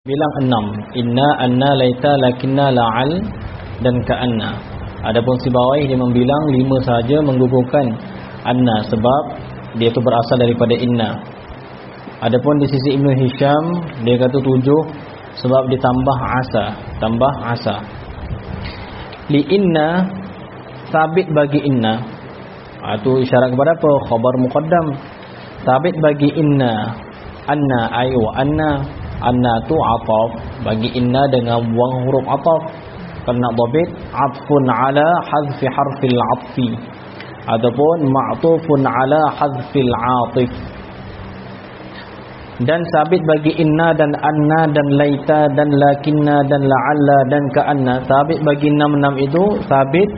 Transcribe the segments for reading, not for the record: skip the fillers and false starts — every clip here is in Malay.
Bilang 6. Inna, anna, laita, lakinna, la'al dan ka'anna. Adapun si Bawaih dia membilang 5 sahaja menggugurkan anna sebab dia itu berasal daripada inna. Adapun di sisi Ibn Hisham dia kata 7 sebab ditambah asa. Li inna sabit bagi inna. Itu isyarat kepada apa? Khabar muqaddam. Sabit bagi inna. Anna ayu anna tu ataf bagi inna dengan buang huruf ataf. Kalau nak dhabit atfun ala hazfi harfil atfi ataupun ma'tufun ala hazfil atif. Dan sabit bagi inna dan anna dan laita dan lakinna dan la'alla dan ka'anna. Sabit bagi 6 itu sabit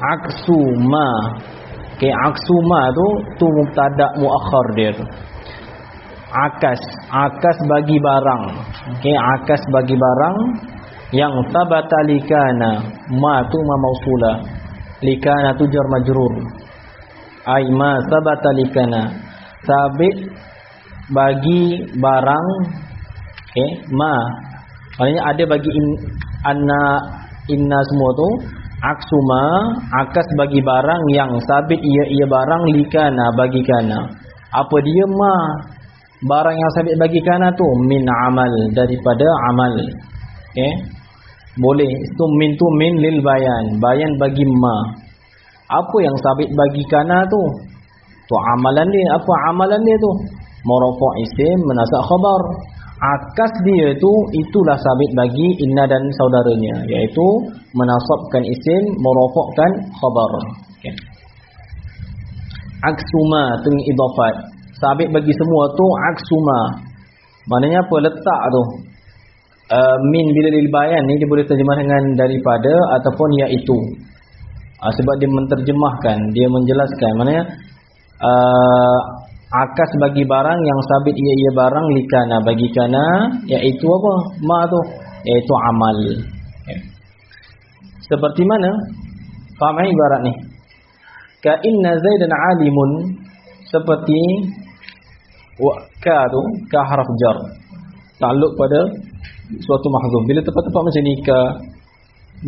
aksu ma. Okay, aksu ma tu mubtada muakhir dia tu. Akas bagi barang. Okey, akas bagi barang yang sabata likana. Ma tu ma mausulah. Likana tu jar majrur. Ai ma sabata likana. Sabit bagi barang. Okey, ma. Maknanya ada bagi inna semua tu aksuma, akas bagi barang yang sabit ia barang likana bagi kana. Apa dia ma? Barang yang sabit bagi kana tu min amal, daripada amal. Okey. Boleh tu min lil bayan bagi ma. Apa yang sabit bagi kana tu? Tu amalan dia. Apa amalan dia tu? Marafa' isim menasab khabar. Akas dia tu itulah sabit bagi inna dan saudaranya, iaitu menasabkan isim, marafa'kan khabar. Okey. Aksuma tu idafat. Sabit bagi semua tu aksuma. Maknanya apa? Letak tu. Min bila lil bayan ni dia boleh terjemah dengan daripada ataupun iaitu. Sebab dia menterjemahkan, dia menjelaskan. Maknanya akas bagi barang yang sabit ia barang likana bagi kana, iaitu apa? Ma tu, iaitu amal. Okay. Seperti mana? Faham ibarat ni? Ka inna zaidan alimun, seperti ka tu, ka haraf jar takluk pada suatu mahzuf. Bila tepat-tepat macam ni ka,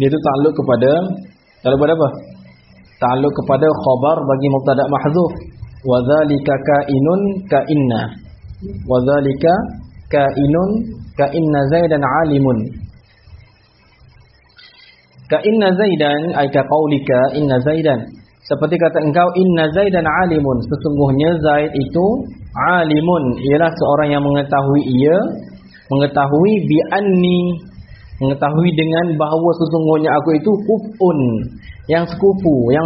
dia tu takluk kepada apa? Takluk kepada khabar bagi mubtada mahzuf. Wa dzalika kainun ka inna. Wa dzalika kainun ka inna zaidan alimun. Ka inna zaidan ay ka qaulika inna zaidan. Seperti kata engkau inna zaidan alimun, sesungguhnya Zaid itu alimun, ialah seorang yang mengetahui bi anni, mengetahui dengan bahawa sesungguhnya aku itu kufun, yang sekufu, yang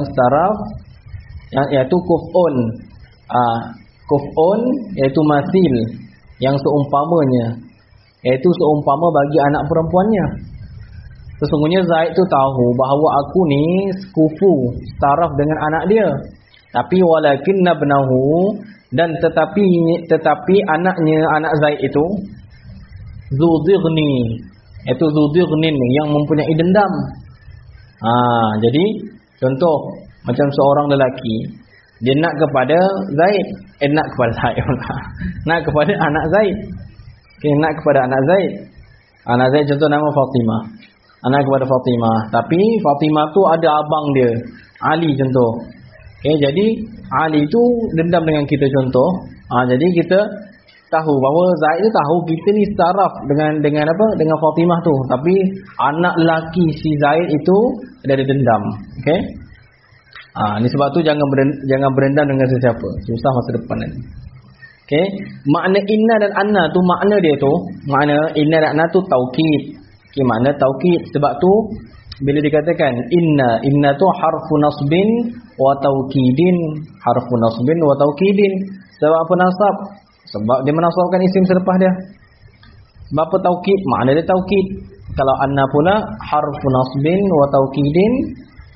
setaraf, iaitu kufun. Kufun iaitu masil, yang seumpamanya, iaitu seumpama bagi anak perempuannya. Sesungguhnya Zaid tu tahu bahawa aku ni sekufu, setaraf dengan anak dia. Tapi walakinna ibnahu, dan tetapi anaknya, anak Zaid itu zudighni, iaitu zudighnin, yang mempunyai dendam. Jadi contoh macam seorang lelaki, dia nak kepada Zaid, nak kepada anak Zaid. Okay, nak kepada anak Zaid. Anak Zaid contoh nama Fatimah. Anak kepada Fatimah. Tapi Fatimah tu ada abang dia, Ali contoh. Okay, jadi Ali tu dendam dengan kita contoh. Jadi kita tahu bahawa Zaid tu tahu kita ni setaraf dengan apa? Dengan Fatimah tu. Tapi anak lelaki si Zaid itu ada dendam. Okey. Ni sebab tu jangan berendam dengan sesiapa. Susah masa depan nanti. Okey. Makna inna dan anna tu, makna dia tu, makna inna dan anna tu taukid. Okay, makna taukid. Sebab tu bila dikatakan inna tu harfu nasbin wa taukidin, harfu nasbin wa taukidin. Sebab apa nasab? Sebab dia menasabkan isim selepas dia. Sebab apa taukid? Makna dia taukid. Kalau anna pula harfu nasbin wa taukidin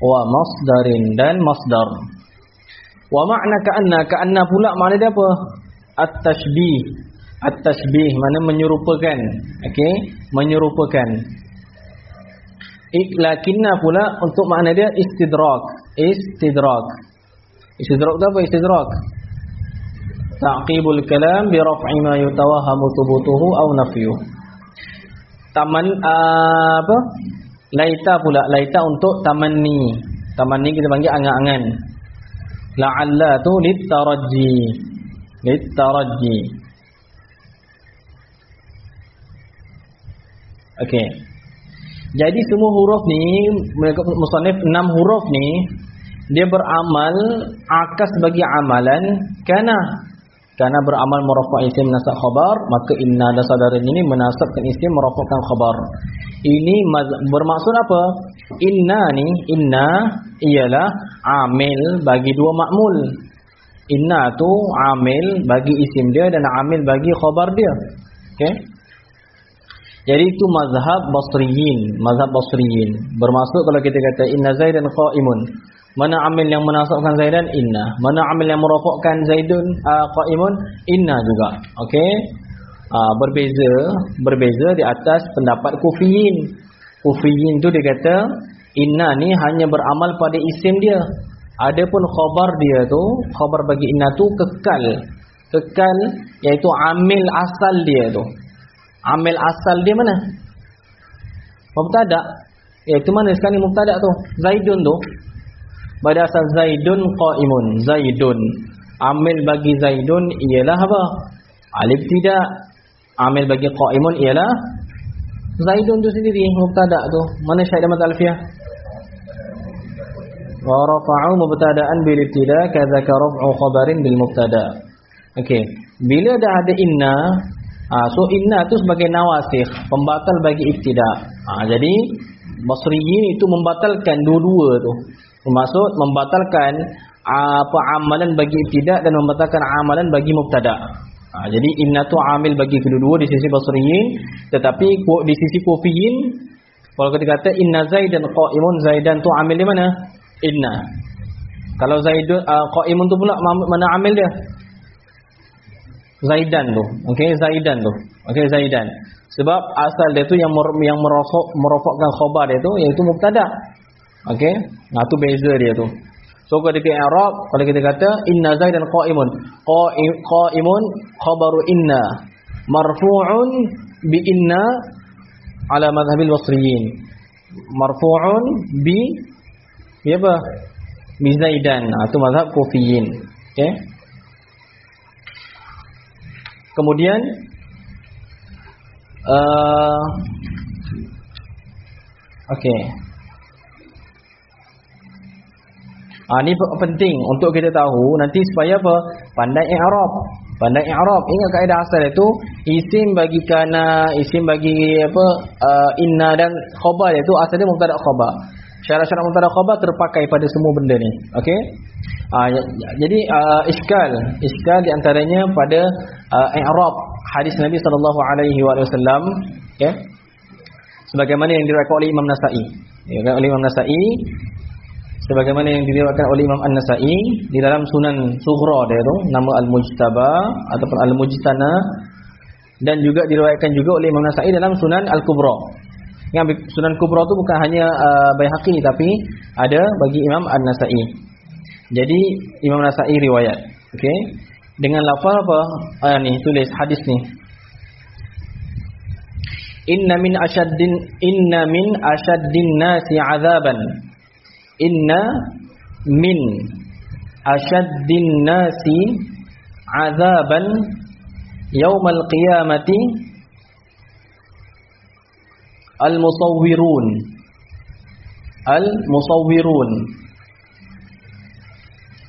wa masdarin, dan masdar. Wa makna ka'anna pula makna dia apa? At-tashbih. At-tashbih mana menyerupakan. Okey, menyerupakan. Lakinna pula untuk makna dia istidrak. Istidrak tu apa istidrak? Ta'qibul kalam bi raf'i ma yutawahhamu thubutuhu aw nafyuh. Taman apa? Laita pula, laita untuk tamanni. Tamanni kita panggil angan-angan. La'alla tu litaraji. Litaraji. Okey. Jadi semua huruf ni, musannif 6 huruf ni dia beramal akas bagi amalan Karena beramal merafa' isim nasab khabar, maka inna dan saudaranya ini menasabkan isim merafa'kan khabar. Ini bermaksud apa? Inna ialah amil bagi dua makmul. Inna tu amil bagi isim dia dan amil bagi khabar dia. Okey? Jadi itu mazhab basriyin. Bermaksud kalau kita kata inna Zaidan qa'imun, mana amil yang menasabkan Zaidan? Inna. Mana amil yang merafa'kan Zaidun qa'imun? Inna juga. Okey? Berbeza di atas pendapat kufiyin. Kufiyin tu dia kata inna ni hanya beramal pada isim dia. Adapun khabar dia tu, khabar bagi inna tu kekal iaitu amil asal dia tu. Amil asal dia mana? Mubtada. Iaitu mana sekarang ni mubtada tu? Zaidun tu. Pada asal Zaidun qa'imun. Zaidun. Amil bagi Zaidun ialah apa? Alif tidak. Amil bagi qa'imun ialah Zaidun tu sendiri, mubtada tu. Mana syahid dalam alfiyah? Wa rafa'u mubtada'an bil ibtida kadzaka raf'u khabarin bil mubtada. Okey. Bila dah ada inna, so inna tu sebagai nawasikh, pembatal bagi ibtida. Jadi basriyin itu membatalkan dua-dua tu. Maksud membatalkan amalan bagi ibtida dan membatalkan amalan bagi mubtada. Jadi inna tu amil bagi kedua-dua di sisi basriyin, tetapi di sisi kufiyin kalau kita kata inna Zaidan qa'imun, Zaidan tu amil di mana? Inna. Kalau Zaidun qa'imun tu pula mana amil dia? Zaidan tu. Okey, Zaidan tu. Okey, Zaidan. Sebab asal dia tu yang merafa'kan khabar dia tu iaitu mubtada. Okey? Tu beza dia tu. So kalau kita i'rab, kalau kita kata inna Zaidan qa'imun. Qa'imun khabaru inna marfu'un bi inna ala madhhabil basriyin. Marfu'un bi apa? Bi Zaidan. Itu mazhab kufiyin. Okey? Kemudian okey. Ini penting untuk kita tahu nanti supaya apa? Pandai i'rab. Ingat kaedah asal itu isim bagi kana, isim bagi apa? Inna dan khabar itu asalnya mubtada khabar. Syarat-syarat mubtada khabar terpakai pada semua benda ni. Okey? Jadi iskal di antaranya pada i'rab hadis Nabi sallallahu alaihi wasallam, okey? Sebagaimana yang diriwayatkan oleh Imam Nasa'i. Oleh Imam Nasa'i, sebagaimana yang diriwayatkan oleh Imam An-Nasa'i di dalam Sunan Sughra dia tu, nama Al-Mujtaba ataupun Al-Mujtana, dan juga diriwayatkan juga oleh Imam Nasa'i dalam Sunan Al-Kubra. Yang Sunan Kubra tu bukan hanya Baihaqi tapi ada bagi Imam An-Nasa'i. Jadi Imam Nasa'i riwayat, okey, dengan lafaz apa? Ni tulis hadis ni. Inna min asyaddin nasi 'adzaban. Inna min asyaddin nasi 'adzaban yaumal qiyamati al-musawwirun. Al-musawwirun.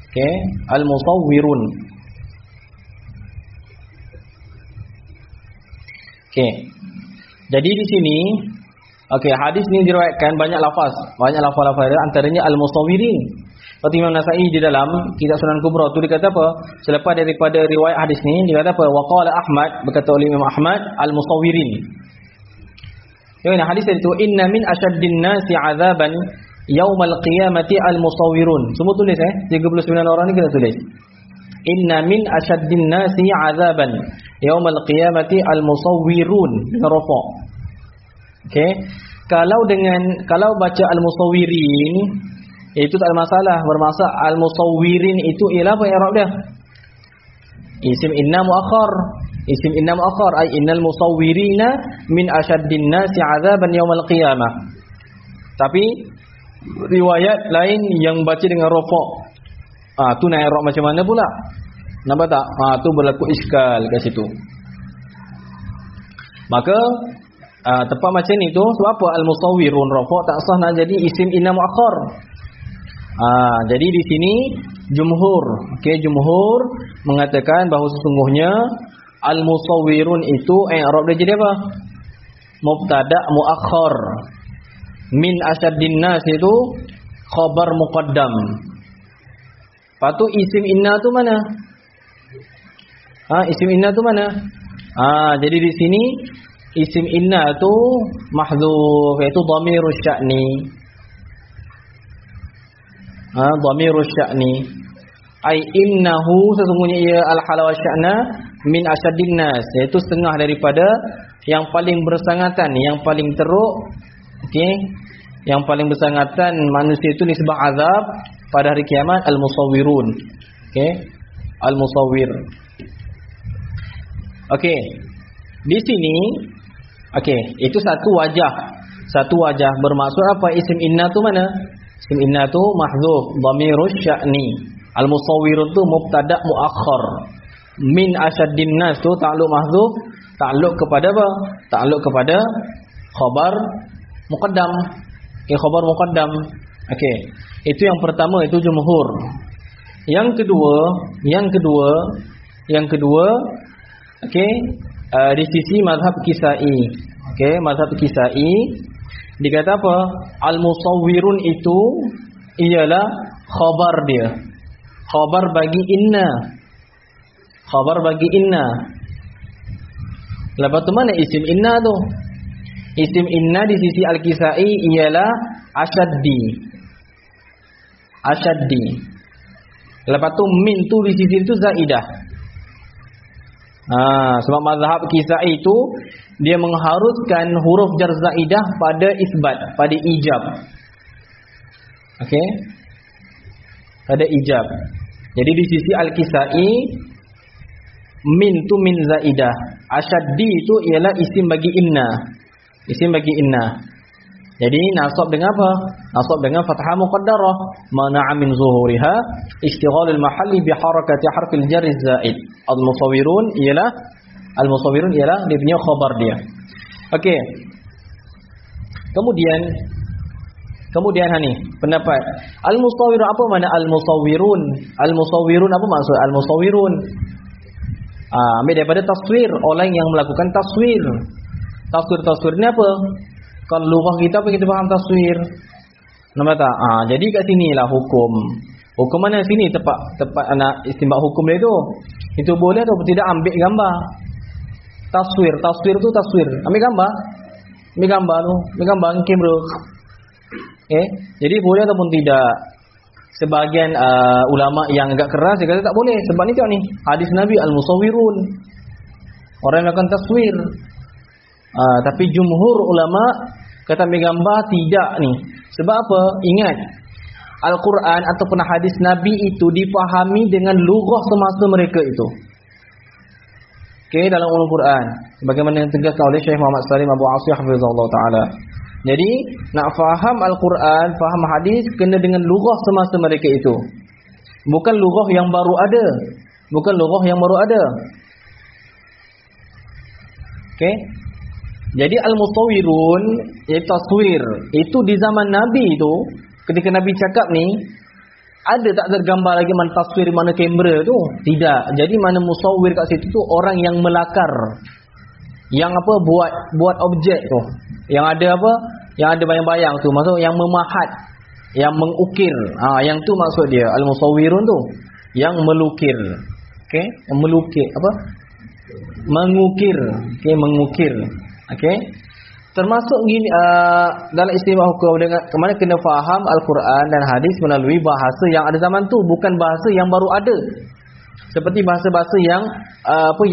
Okey, al-musawwirun. Okey. Jadi di sini okey, hadis ni diriwayatkan banyak lafaz dia, antaranya al-musawwirin. Seperti Imam Nasa'i di dalam kitab Sunan Kubra tu dia kata apa? Selepas daripada riwayat hadis ni dia kata apa? Wa qala Ahmad, berkata oleh Imam Ahmad, al-musawwirin. Ini hadis itu inna min asyaddin nasi 'adzaban yaumal qiyamati al-musawwirun. Semua tulis 39 orang ni kita tulis. Inna min asyaddin nasi 'adzaban yaumal qiyamati al-musawwirun dengan rafa'. Okey. Kalau baca al-musawwirin itu tak ada masalah. Bermaksud al-musawwirin itu ialah apa i'rab dia? Isim inna muakhar. Isim inna muakhar ay innal musawwirina min asyaddin nasi 'adzaban yaumil qiyamah. Tapi riwayat lain yang baca dengan rafa'. Tu nak i'rab macam mana pula? Nampak tak? Tu berlaku iskal kat situ. Maka tepat macam ni tu sebab apa al-musawwirun rafa' tak sah nak jadi isim inna muakhar. Jadi di sini jumhur, jumhur mengatakan bahawa sesungguhnya al-musawwirun itu i'rab dia jadi apa? Mubtada' muakhar. Min asyaddin nas itu khabar muqaddam. Lepas tu isim inna tu mana? Isim inna tu mana? Jadi di sini isim inna tu mahdzuf, iaitu dhamirus sya'ni. Dhamirus sya'ni. Ai innahu sesungguhnya ia al-halawa sya'na min asyaddin nas, iaitu setengah daripada yang paling bersangatan, yang paling teruk. Yang paling bersangatan manusia itu nisbah azab pada hari kiamat al-musawwirun. Al-musawwir. Di sini itu satu wajah. Satu wajah bermaksud apa? Isim inna tu mana? Isim inna tu mahdzuf, dhamirus sya'ni. Al-musawwirun tu mubtada' muakhar. Min asyaddin nas tu ta'alluq mahdzuf, ta'alluq kepada apa? Ta'alluq kepada khabar muqaddam. Khabar muqaddam. Itu yang pertama, itu jumhur. Yang kedua, di sisi mazhab Kisai. Mazhab Kisai dikata apa? Al-musawwirun itu ialah khabar dia. Khabar bagi inna. Khabar bagi inna. Lepas tu mana isim inna tu? Isim inna di sisi Al-Kisai ialah asyaddi. Asyaddi. Lepas tu min tu di sisi itu zaidah. Sebab mazhab Kisai itu dia mengharuskan huruf jar zaidah pada isbat, pada ijab. Pada ijab. Jadi di sisi Al-Kisai min tu min zaidah. Asyaddi itu ialah isim bagi inna. Isim bagi inna. Jadi nasab dengan apa? Nasab dengan fathah muqaddarah, mana'a min zuhuriha ishtighalul mahalli bi harakati harfil jar zaid. Al-musawwirun ialah dia punya khabar dia. Kemudian ni pendapat al-musawwir, apa makna al-musawwirun? Al-musawwirun apa maksud al-musawwirun? Ambil daripada taswir, orang yang melakukan taswir. Taswir ni apa? Kalau lughah kita apa kita faham taswir? Nampak tak? Jadi kat sinilah hukum. Hukum mana sini tepat anak istinbat hukum dia tu. Itu boleh atau tidak ambil gambar. Taswir tu taswir. Ambil gambar tu, ambil gambar kamera. Jadi boleh ataupun tidak. Sebahagian ulama yang agak keras dia kata tak boleh. Sebab ni tengok ni, hadis Nabi al-musawwirun, orang yang melakukan taswir. Tapi jumhur ulama kata ambil gambar tidak ni. Sebab apa? Ingat, Al-Quran ataupun hadis Nabi itu dipahami dengan lughah semasa mereka itu. Dalam ulum Quran, bagaimana yang tegaskan oleh Syekh Muhammad Salim Abu Asih hafizahullah taala. Jadi nak faham Al-Quran, faham hadis, kena dengan lughah semasa mereka itu. Bukan lughah yang baru ada. Jadi al-musawwirun, iaitu taswir, itu di zaman Nabi itu, ketika Nabi cakap ni, ada tak tergambar lagi mana taswir, mana kamera tu? Tidak. Jadi mana musawwir kat situ tu orang yang melakar, yang apa, buat objek tu, yang ada apa, yang ada bayang-bayang tu, maksud yang memahat, yang mengukir. Yang tu maksud dia al-musawwirun tu, yang melukir. Yang melukir apa? Mengukir. Mengukir. Termasuk gini, dalam istilah hukum dengan kemana kena faham Al-Quran dan hadis melalui bahasa yang ada zaman tu, bukan bahasa yang baru ada. Seperti bahasa-bahasa yang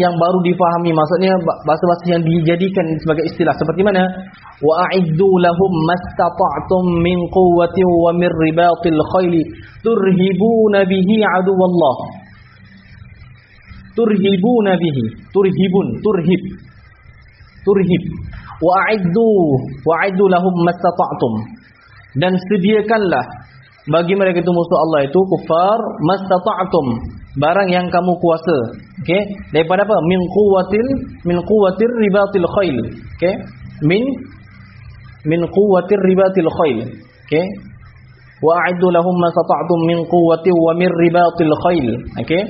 yang baru difahami, maksudnya bahasa-bahasa yang dijadikan sebagai istilah. Seperti mana? Wa a'iddu lahum mastata'tum min quwwatin wa min ribatil khayli turhibuna bihi aduwallah. turhibuna bihi, turhib. Wa'iddu lahum mastata'tum, dan sediakanlah bagi mereka itu musuh Allah itu kufar mastata'tum, barang yang kamu kuasa. Okey, daripada apa? Min quwwatir ribatil khail. Okey, min quwwatir ribatil khail. Okey, wa'iddu lahum mastata'tum min quwwati wa min ribatil khail. Okey,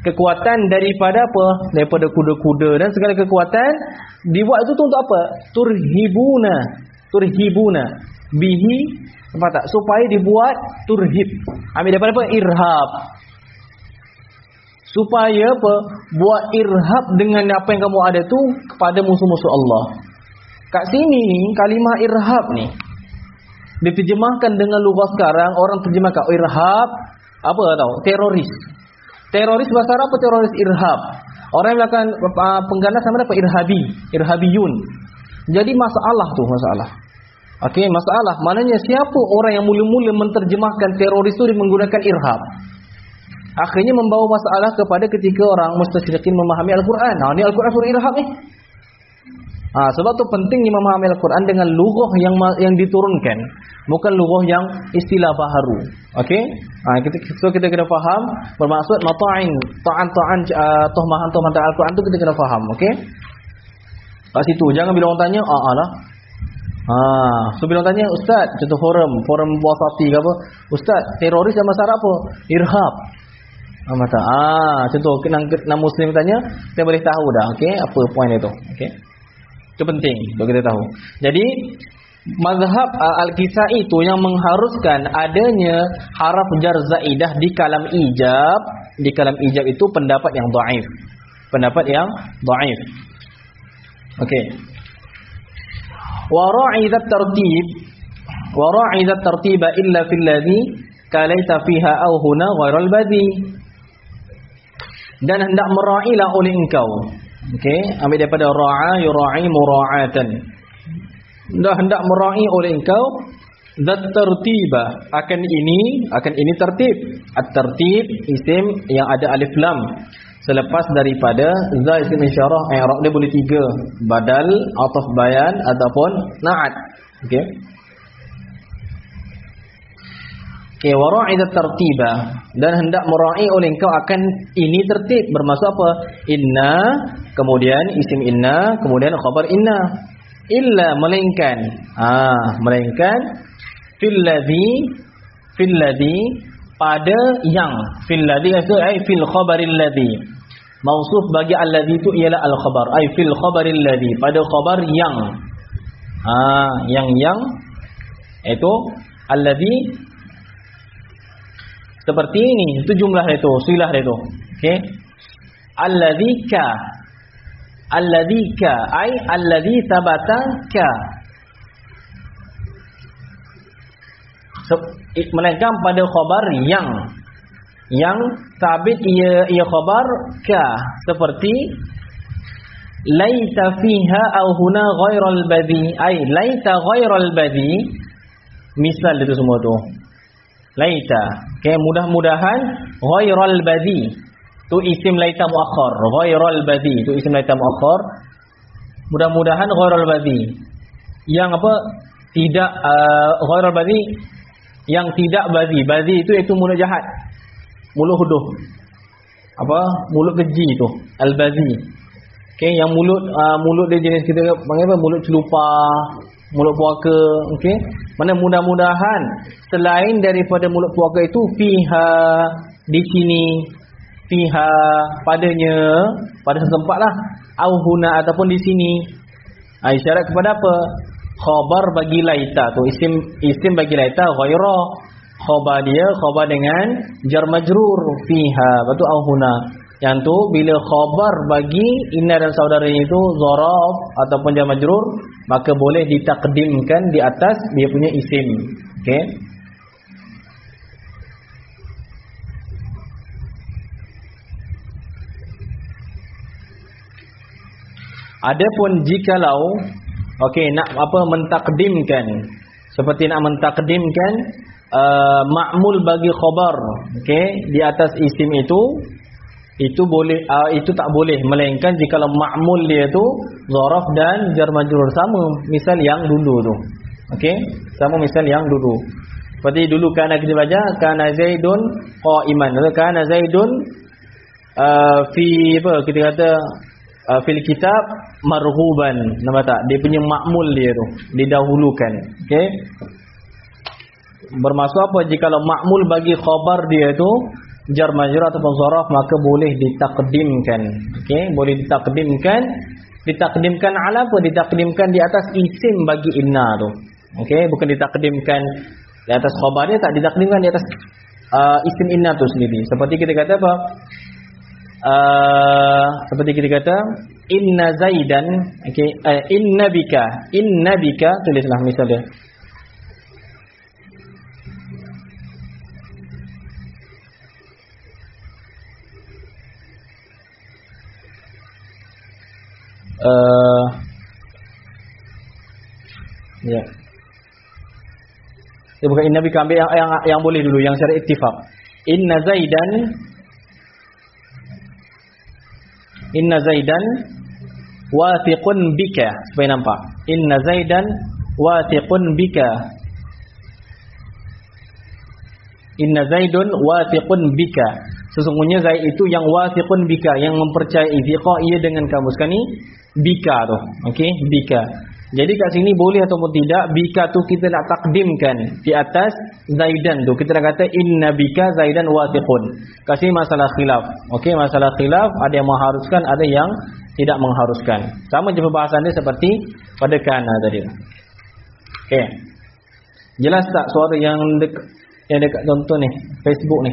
kekuatan daripada apa? Daripada kuda-kuda dan segala kekuatan dibuat itu tu untuk apa? Turhibuna bihi, apa tak? Supaya dibuat turhib. Ambil daripada apa? Irhab. Supaya apa? Buat irhab dengan apa yang kamu ada tu kepada musuh-musuh Allah. Kat sini ni kalimah irhab ni diterjemahkan dengan lugah sekarang, orang terjemahkan irhab apa tahu? Teroris. Teroris bahasa Arab apa? Teroris irhab. Orang yang melakukan pengganas sama apa? Irhabiyun. Jadi masalah. Okey, masalah. Maknanya siapa orang yang mula-mula menterjemahkan teroris itu menggunakan irhab? Akhirnya membawa masalah kepada ketika orang mustasyrikin memahami Al-Quran. Nah, ni Al-Quran surah irhab ni. Sebab tu pentingnya memahami Al-Quran dengan lughah yang diturunkan, bukan lughah yang istilah baharu. Okey? Kita kena faham bermaksud mata'in, tuhmahan Al-Quran tu kita kena faham. Okey? Kat situ jangan bila orang tanya, lah. So bila orang tanya, ustaz, contoh forum wasati ke apa? Ustaz, teroris dalam bahasa Arab apa? Irhab. Contoh kena muslim tanya, kita boleh tahu dah. Okey, apa point itu? Okey. Itu penting untuk kita tahu. Jadi mazhab Al-Kisai itu yang mengharuskan adanya haraf jar zaidah di kalam ijab. Di kalam ijab itu pendapat yang dhaif. Okey. Wa ra'idat tartiba illa fil ladzi kalaita fiha aw huna ghairal badi. Dan hendak mera'ilah oleh engkau. Okey, ambil daripada ra'a yura'i mura'atan. Dan hendak mera'i oleh engkau zat tartiba, akan ini tertib. At-tartib isim yang ada alif lam selepas daripada za isim isyarah, i'rab dia boleh 3, badal, ataf bayan ataupun na'at. Okey. Okay, wara'idat tartiba, dan hendak mera'i oleh engkau akan ini tertib. Bermaksud apa? Inna, kemudian isim inna, kemudian khabar inna. Illa, melainkan fil ladzi pada yang, fil ladzi itu ai fil khabaril ladzi. Mausuf bagi alladzi itu ialah al khabar, ai fil khabaril ladzi, pada khabar yang. Yang itu alladzi. Seperti ini, itu jumlah dia tu, silah dia tu. Okey. Alladzika ai alladzi sabata ka. Melainkan pada khabar yang sabit ia khabar ka, seperti laita fiha aw huna ghairal badi, ai laita ghairal badi. Misal itu semua tu. Laita, okay, mudah-mudahan ghairal badi tu isim laita muakhar, ghairal badi tu isim laita muakhar, mudah-mudahan ghairal badi yang apa? Tidak ghairal badi yang tidak badi itu iaitu mulut jahat, mulut huduh, mulut keji tu al badi. Okey, yang mulut dia jenis kita panggil apa? Mulut celupar, mulut puaka. Okey, mana mudah-mudahan selain daripada mulut puaka itu fiha, di sini, fiha padanya, pada setempatlah, au huna ataupun di sini. Isyarat kepada apa? Khabar bagi laita tu, isim bagi laita ghaira, khabar dia khabar dengan jar majrur fiha, betul au huna. Yang tu bila khabar bagi inna dan saudaranya itu zaraf ataupun jar majrur, maka boleh ditakdimkan di atas dia punya isim. Okey. Adapun jikalau nak mentakdimkan, seperti nak mentakdimkan ma'mul bagi khabar, di atas isim itu itu boleh, itu tak boleh melainkan jika ma'mul dia tu zaraf dan jar majrur, sama misal yang dulu tu. Okey, sama misal yang dulu. Seperti dulu kana kita baca kana Zaidun qa'iman, atau kana Zaidun fi apa kita kata fil kitab marghuban, nampak tak? Dia punya ma'mul dia tu didahulukan. Okey, bermaksud apa? Jika ma'mul bagi khabar dia tu jar majrur ataupun zaraf, maka boleh ditakdimkan. Okey, boleh ditakdimkan ala apa? Ditakdimkan di atas isim bagi inna tu. Okey, bukan ditakdimkan di atas khabar dia, tak, ditakdimkan di atas isim inna tu sendiri. Seperti kita kata apa? Seperti kita kata inna Zaidan, okey, inna bika, tulislah misal dia. Ya. Dia bukan inna bika, ambil yang boleh dulu, yang secara ittifaq. Inna Zaidan wathiqun bika, supaya nampak. Inna Zaidan wathiqun bika. Inna Zaidun wathiqun bika. Sesungguhnya Zaid itu yang wathiqun bika, yang mempercayai, thiqa ia dengan kamu. Sekarang ni bika tu. Okey, bika. Jadi kat sini boleh ataupun tidak, bika tu kita nak takdimkan di atas Zaidan tu. Kita nak kata inna bika Zaidan wathiqun. Kat sini masalah khilaf. Okey, masalah khilaf, ada yang mengharuskan, ada yang tidak mengharuskan. Sama je perbahasan dia seperti pada kana tadi. Okey. Jelas tak suara yang dekat contoh ni, Facebook ni?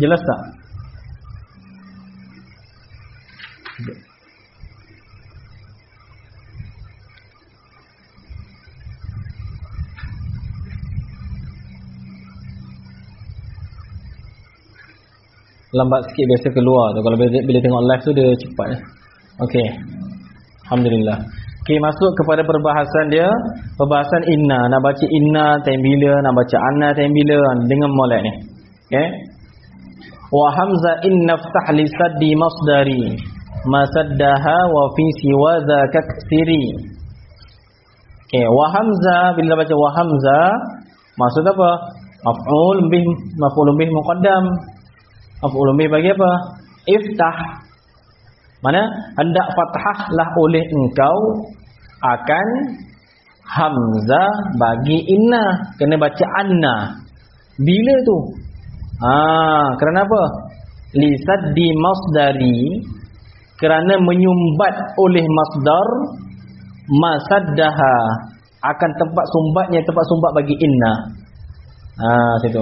Jelas tak? Lambat sikit biasa keluar tu. Kalau bila tengok live tu dia cepat. Okey. Alhamdulillah. Okey, masuk kepada perbahasan dia. Perbahasan inna. Nak baca inna time bila, nak baca anna time bila, dengan molek ni. Okey. Wa hamza inna ftah li saddi masdari ma saddaha wa fi siwa dzaka ksiri. Okey, wa hamza, bila baca wa hamza maksud apa? Maf'ul bih muqaddam. Maf'ul bih bagi apa? Iftah. Mana hendak fathahlah oleh engkau akan hamzah bagi inna, kena baca anna. Bila tu? Kerana apa? Lisaddi masdari, kerana menyumbat oleh masdar, masaddaha, akan tempat sumbatnya, tempat sumbat bagi inna. Situ.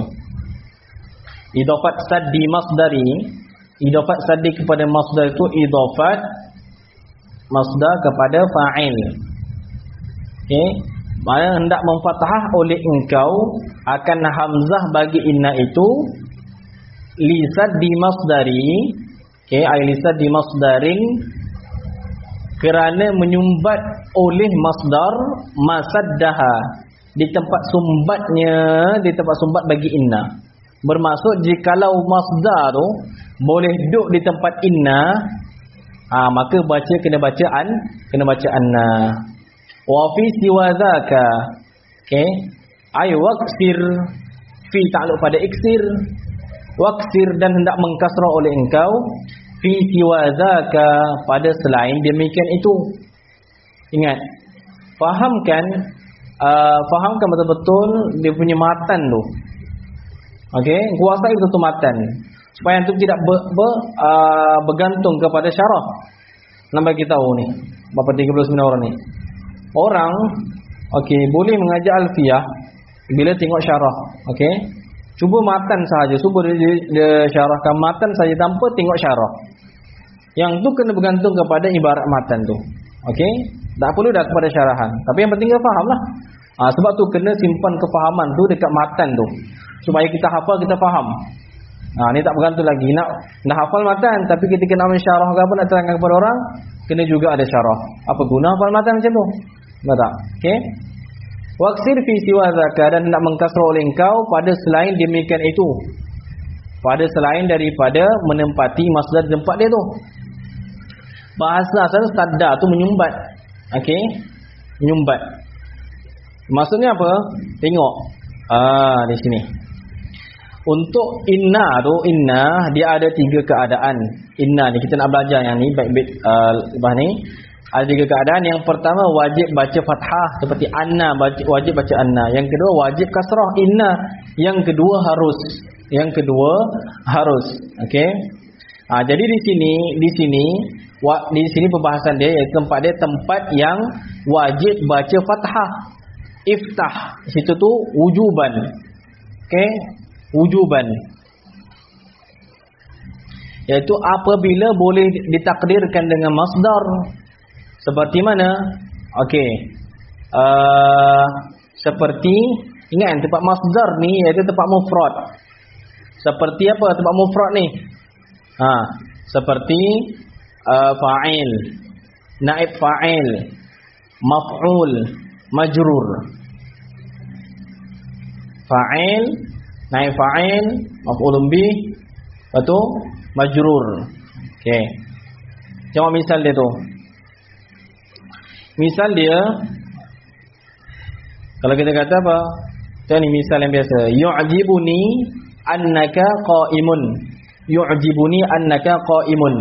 Idafat saddi masdari, idafat saddi kepada masdar itu idafat masdar kepada fa'il. Okey, mana hendak memfathah oleh engkau akan hamzah bagi inna itu li saddi masdari. Okey, ay li saddi masdarin, kerana menyumbat oleh masdar masaddaha, di tempat sumbatnya, di tempat sumbat bagi inna. Bermaksud jikalau masdar tu boleh duduk di tempat inna, maka baca kena baca anna. Wa fi siwa dzaka, okey, ay waqsir, fi ta'alluq pada iksir, waqsir, dan hendak mengkasrah oleh engkau fi siwa dzaka, pada selain demikian itu. Ingat, fahamkan betul-betul dia punya matan tu. Okey, kuasai betul matan supaya antum tidak bergantung kepada syarah. Nak bagi tahu ni, berapa 39 orang ni. Orang okey boleh mengajar alfiyah bila tengok syarah. Okey, cuba matan sahaja, cuba dia syarahkan matan saja tanpa tengok syarah. Yang tu kena bergantung kepada ibarat matan tu. Okey, tak perlu dah kepada syarahan, tapi yang penting dia fahamlah. Sebab tu kena simpan kefahaman tu dekat matan tu, supaya kita hafal, kita faham. Ni tak bergantung lagi nak hafal matan, tapi ketika nak mensyarah ke apa, nak terangkan kepada orang, kena juga ada syarah. Apa guna hafal matan macam tu? Betul tak? Okey. Waqsir fi siwa dzaka, dan nak mengkasrah oleh engkau pada selain demikian itu. pada selain daripada menempati masdar di tempat dia tu. Bahasa asal sadar tu menyumbat. Okey, menyumbat. Maksudnya apa? Tengok. Di sini. Untuk inna tu, inna dia ada 3 keadaan. Inna ni kita nak belajar yang ni baik-baik lepas ni. Ada 3 keadaan. Yang pertama wajib baca fathah seperti anna, wajib baca anna. Yang kedua wajib kasrah inna. Yang kedua harus. Okey. Jadi di sini perbahasan dia iaitu tempat dia tempat yang wajib baca fathah. Iftah situ tu wujuban. Okey, wujuban. Iaitu apabila boleh ditakdirkan dengan masdar. Seperti mana? Okey. Seperti ingat tempat masdar ni iaitu tempat mufrad. Seperti apa tempat mufrad ni? Seperti fa'il, naib fa'il, maf'ul, majrur. Fa'il, naib fa'il, maf'ulun bih, lepas tu majrur. Okey. Coba misal dia tu. Misal dia kalau kita kata apa? Contoh ni misal yang biasa. Yu'jibuni annaka qa'imun. Yu'jibuni annaka qa'imun.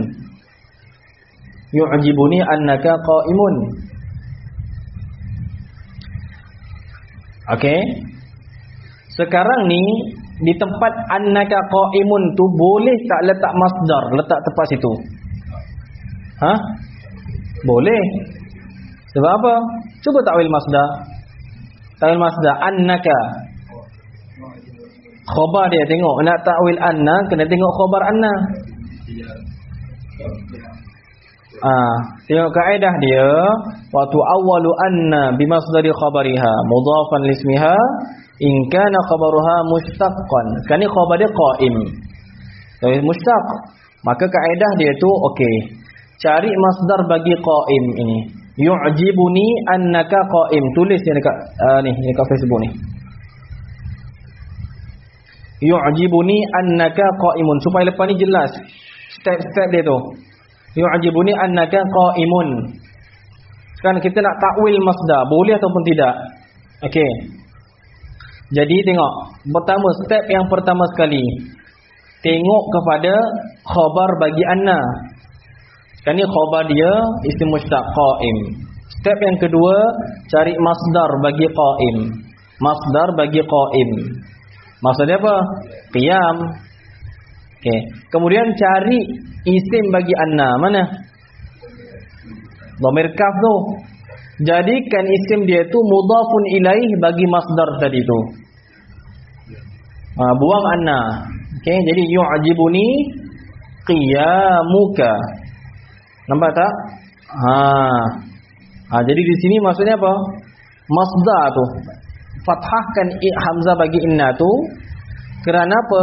Yu'jibuni annaka qa'imun. Okey. Sekarang ni di tempat annaka qa'imun tu boleh tak letak masdar, letak tepat situ? Boleh. Sebab apa? Cuba takwil masdar. Takwil masdar annaka. Khabar dia tengok nak takwil anna kena tengok khabar anna. Tengok kaedah dia waktu awwalu anna bimasdari khabariha mudhafan lismiha in kana khabaruha mushtaqqan. Sekarang ni khabar dia qa'im. Jadi mushtaq. Maka kaedah dia tu okey. Cari masdar bagi qa'im ini. Yu'jibuni annaka qa'im. Tulis dia dekat ni dekat Facebook ni. Yu'jibuni annaka qa'imun supaya lepas ni jelas step-step dia tu. Yu'jibuni annaka qa'imun. Sekarang kita nak takwil masdar, boleh ataupun tidak? Okey. Jadi tengok, pertama step yang pertama sekali. Tengok kepada khabar bagi anna. Sekarang ni khabar dia isim mushtaq qa'im. Step yang kedua, cari masdar bagi qa'im. Masdar bagi qa'im. Maksudnya apa? Qiyam. Okey. Kemudian cari isim bagi anna. Mana? Dhamir kaf tu. Jadikan isim dia tu mudhafun ilaih bagi masdar tadi tu. Buang anna. Okey, jadi yu'jibuni qiyamuka. Nampak tak? Jadi di sini maksudnya apa? Masdar tu fathahkan hamzah bagi inna tu kerana apa?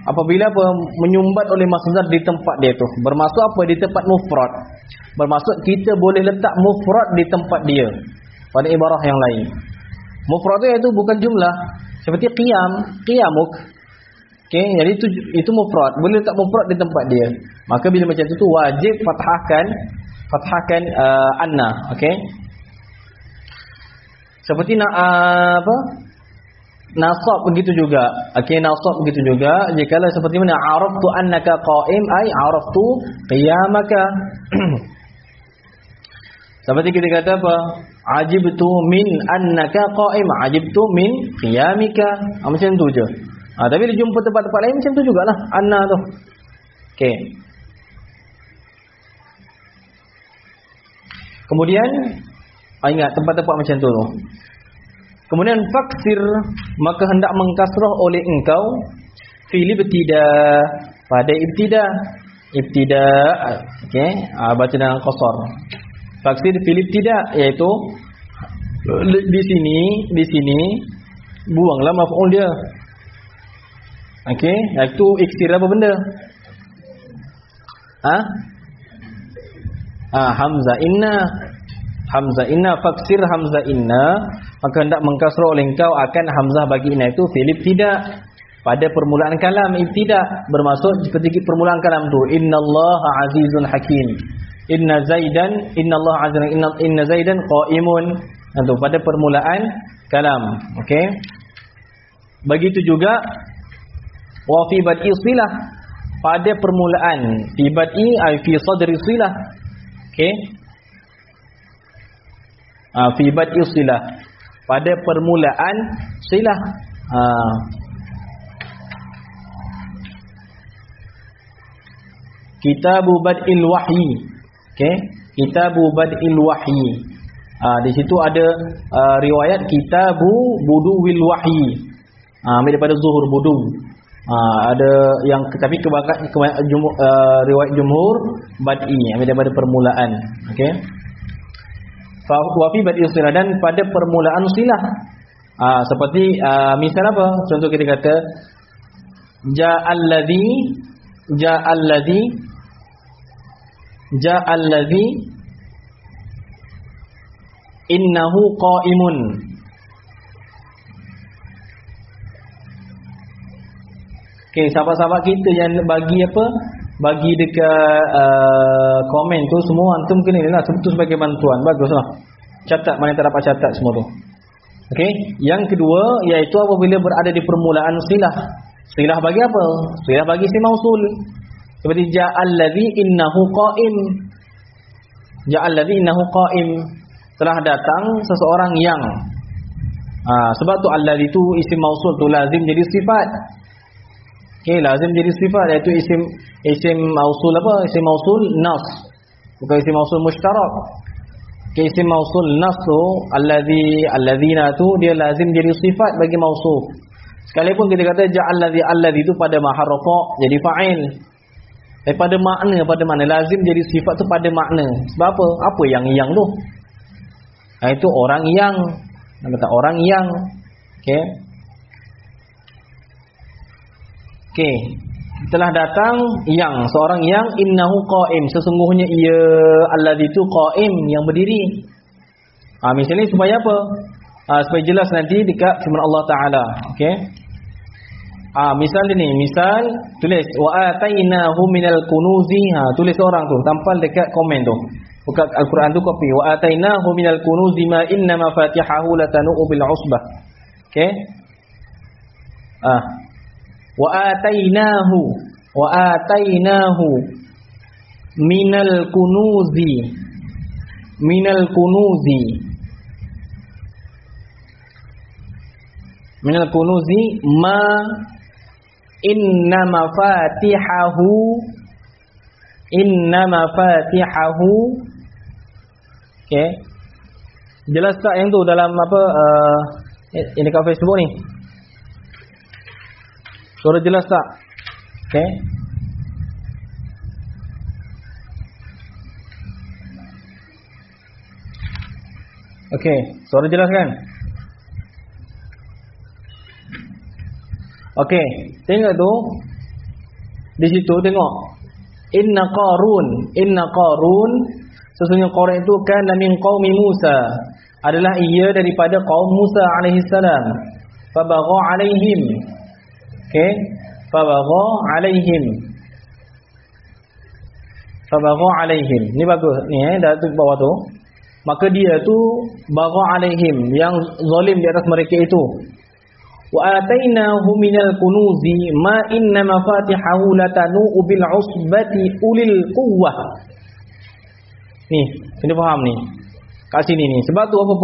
Apabila apa menyumbat oleh masdar di tempat dia tu. Bermaksud apa? Di tempat mufrad. Bermaksud kita boleh letak mufrad di tempat dia pada ibarah yang lain. Mufrad tu iaitu bukan jumlah. Seperti qiyam, qiyamuk. Okey, jadi itu mufrad. Boleh letak mufrad di tempat dia. Maka bila macam tu wajib fathahkan anna, okey? Seperti nak apa? Nasab begitu juga. Okey, nasab begitu juga. Jikalau seperti mana araftu annaka qa'im ay araftu qiyamaka. Seperti kita kata apa? Ajibtu min annaka qa'im, ajibtu min qiyamika. Macam tu je. Tapi dia jumpa tempat-tempat lain macam tu jugalah anna tu. Okey. Kemudian ingat tempat-tempat macam tu. Kemudian faksir, maka hendak mengkasrah oleh engkau fil ibtida, pada ibtida. Ibtida, okey, baca dengan qasar. Faksir fil ibtida iaitu di sini buanglah maf'ul dia. Okey, itu iksir apa benda? Hamzah inna. Hamzah inna, faksir hamzah inna, maka hendak mengkasrah oleh engkau akan hamzah bagi inna itu fil ibtida. pada permulaan kalam, ibtida bermaksud seperti permulaan kalam tu, innallaha azizun hakim, innallaha azizun, inna zaidan qaimun, itu pada permulaan kalam. Okey, begitu juga wa fi bad'i silah, pada permulaan, fi bad'i ay fi sadri silah. Okey, fi bad'i silah, pada permulaan silah. Kitabu bad'il wahyi. Okey, kitabu bad'il wahyi. Di situ ada riwayat kitabu buduwil wahyi. Ambil daripada zuhur budu. Ada yang tapi riwayat jumhur bad'i, ambil daripada permulaan. Okey. Wa fi bad'i silah, dan pada permulaan silah. Seperti misal apa? Contoh kita kata ja'alladzi innahu qa'imun. Okey, sahabat-sahabat kita yang bagi apa? Bagi dekat komen tu semua antum kena lah sebut sebagai bantuan. Baguslah. Catat mana tak dapat catat semua tu. Okey, yang kedua iaitu apabila berada di permulaan silah. Silah bagi apa? Silah bagi isim mausul. Seperti ja'alladzi innahu qa'im. Ja'alladzi innahu qa'im, telah datang seseorang yang. Sebab tu alladzi tu isim mausul tu lazim jadi sifat. Okey, lazim jadi sifat, iaitu isim mausul apa? Isim mausul nas. Bukan isim mausul mushtarak. Okey, isim mausul nas tu alladzina tu dia lazim jadi sifat bagi mausuf. Sekalipun kita kata alladzi tu pada mahal rafa' jadi fa'il. Pada makna lazim jadi sifat tu pada makna. Sebab apa? Apa yang tu? Itu orang yang. Nama kata orang yang. Okey. Okey. Telah datang yang, seorang yang, innahu qa'im, sesungguhnya ia alladzi tu qa'im, yang berdiri. Misalnya supaya apa? Supaya jelas nanti dekat firman Allah Taala. Okey. Misal ini, misal tulis wa atainahu minal kunuzi. Tulis orang tu, tampal dekat komen tu. Buka Al-Quran tu, copy. Wa atainahu minal kunuzi ma inna mafatihahu latanu bil usbah. Okey. Wa atainahu minal kunuzi ma inna mafatihahu. Okey, jelas tak yang tu dalam apa ini dekat Facebook ni? Suara jelas tak? Okey. Okey, suara jelas kan? Okey, tengok tu. Di situ tengok. Inna Qarun, sesungguhnya Qarun itu kan min qaumi Musa, adalah ia daripada kaum Musa alaihi salam. Fabagha alaihim. Okey, fabagha alaihim. Ni bagus ni dah tu bawah tu. Maka dia tu bagha alaihim, yang zalim di atas mereka itu. Wa atainahu minal kunuzi ma inna mafatihahu latanu bil usbati ulil quwwah. Ni, kena faham ni. Kat sini ni. Sebab tu apa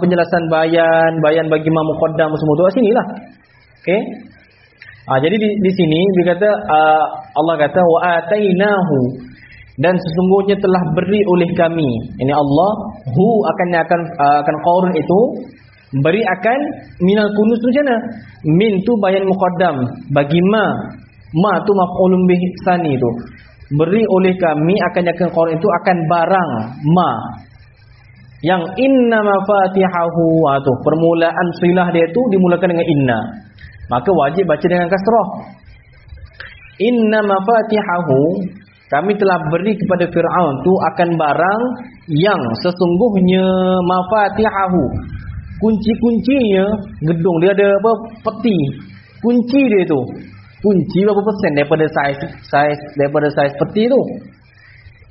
penjelasan bayan bagi ma muqaddam semua tu kat sinilah. Okey. Jadi di sini dia kata Allah kata wa atainahu, dan sesungguhnya telah beri oleh kami. Ini Allah akan Qarun itu beri akan minal kunuz tu macam mana? Min tu bayan muqaddam bagi ma tu maf'ulun bih tsani tu. Beri oleh kami akan Qarun itu akan barang ma yang inna mafatihahu, tu permulaan silah dia tu dimulakan dengan inna, maka wajib baca dengan kasrah. Inna mafatihahu, kami telah beri kepada Fir'aun tu akan barang yang sesungguhnya mafatihahu, kunci-kuncinya gedung dia ada apa? Peti. kunci dia tu. Kunci berapa persen daripada saiz peti tu.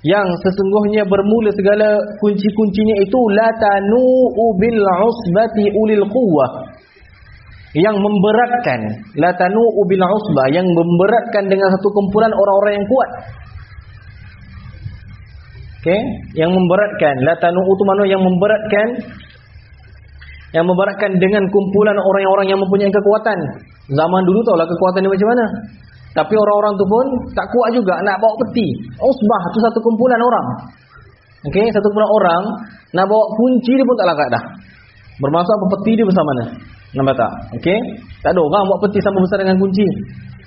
Yang sesungguhnya bermula segala kunci-kuncinya itu la tanu'u bil usbati ulil quwwah. Yang memberatkan, la tanu'u bil usbah, yang memberatkan dengan satu kumpulan orang-orang yang kuat. Okey, yang memberatkan, la tanu'u tu makna yang memberatkan. Yang memberatkan dengan kumpulan orang-orang yang mempunyai kekuatan. Zaman dulu tahulah kekuatan dia macam mana. Tapi orang-orang tu pun tak kuat juga nak bawa peti. Usbah tu satu kumpulan orang. Okey, satu kumpulan orang nak bawa kunci dia pun tak larat dah. Bermaksud apa, peti dia besar mana? Nampak tak? Okey. Tak ada orang bawa peti sama besar dengan kunci.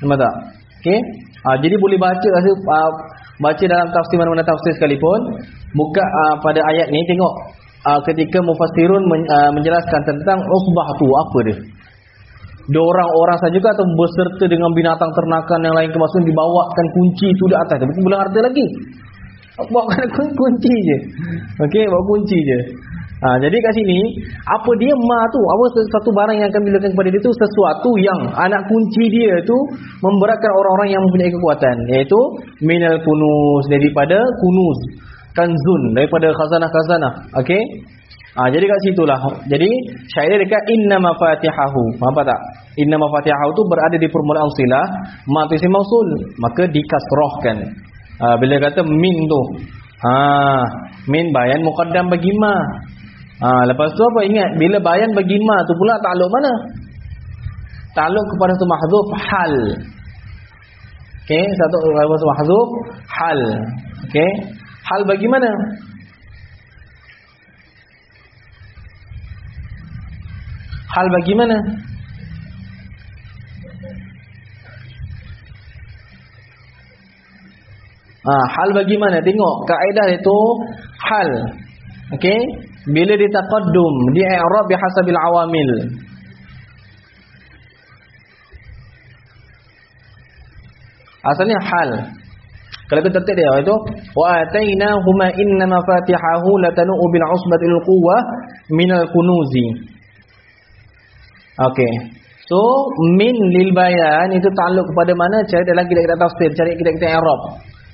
Nampak tak? Okey. Jadi boleh baca baca dalam tafsir mana-mana tafsir sekalipun, buka pada ayat ni tengok ketika mufassirun menjelaskan tentang usbah tu apa dia. Dua orang saja ke atau berserta dengan binatang ternakan yang lain, maksudnya dibawakan kunci tu di atas, tapi boleh harta lagi. Bawakan kunci je. Okey, bawa kunci je. Jadi kat sini apa dia ma tu, apa satu barang yang akan dilakukan kepada dia tu, sesuatu yang anak kunci dia tu memberatkan orang-orang yang mempunyai kekuatan, iaitu minal kunuz, daripada kunuz, kanzun, daripada khazanah-khazanah. Okey. Jadi kat situlah. Jadi syair dekat inna mafatihahu. Faham tak? Inna mafatihahu tu berada di permulaan silah, ma tu isim mausul, maka dikasrahkan. Bila kata min tu, min bayan muqaddam bagi ma. Lepas tu apa, ingat bila bayan bagi ma tu pula takluk mana? Takluk kepada satu mahzuf hal. Okey, satu mahzuf hal. Okey, hal bagi mana? Hal bagi mana? Hal bagi mana? Tengok kaedah itu hal. Okey, bila ditaqaddum, di i'rab bihasabil awamil. Asalnya hal. Kalau kita tertib dia itu wa atainahuma inna mafatihahu latanu'u bil usbati lil quwwah minal kunuzi. Okey. So min lil bayan itu takluk kepada mana? Cari dalam kitab-kitab tafsir, cari kitab-kitab i'rab.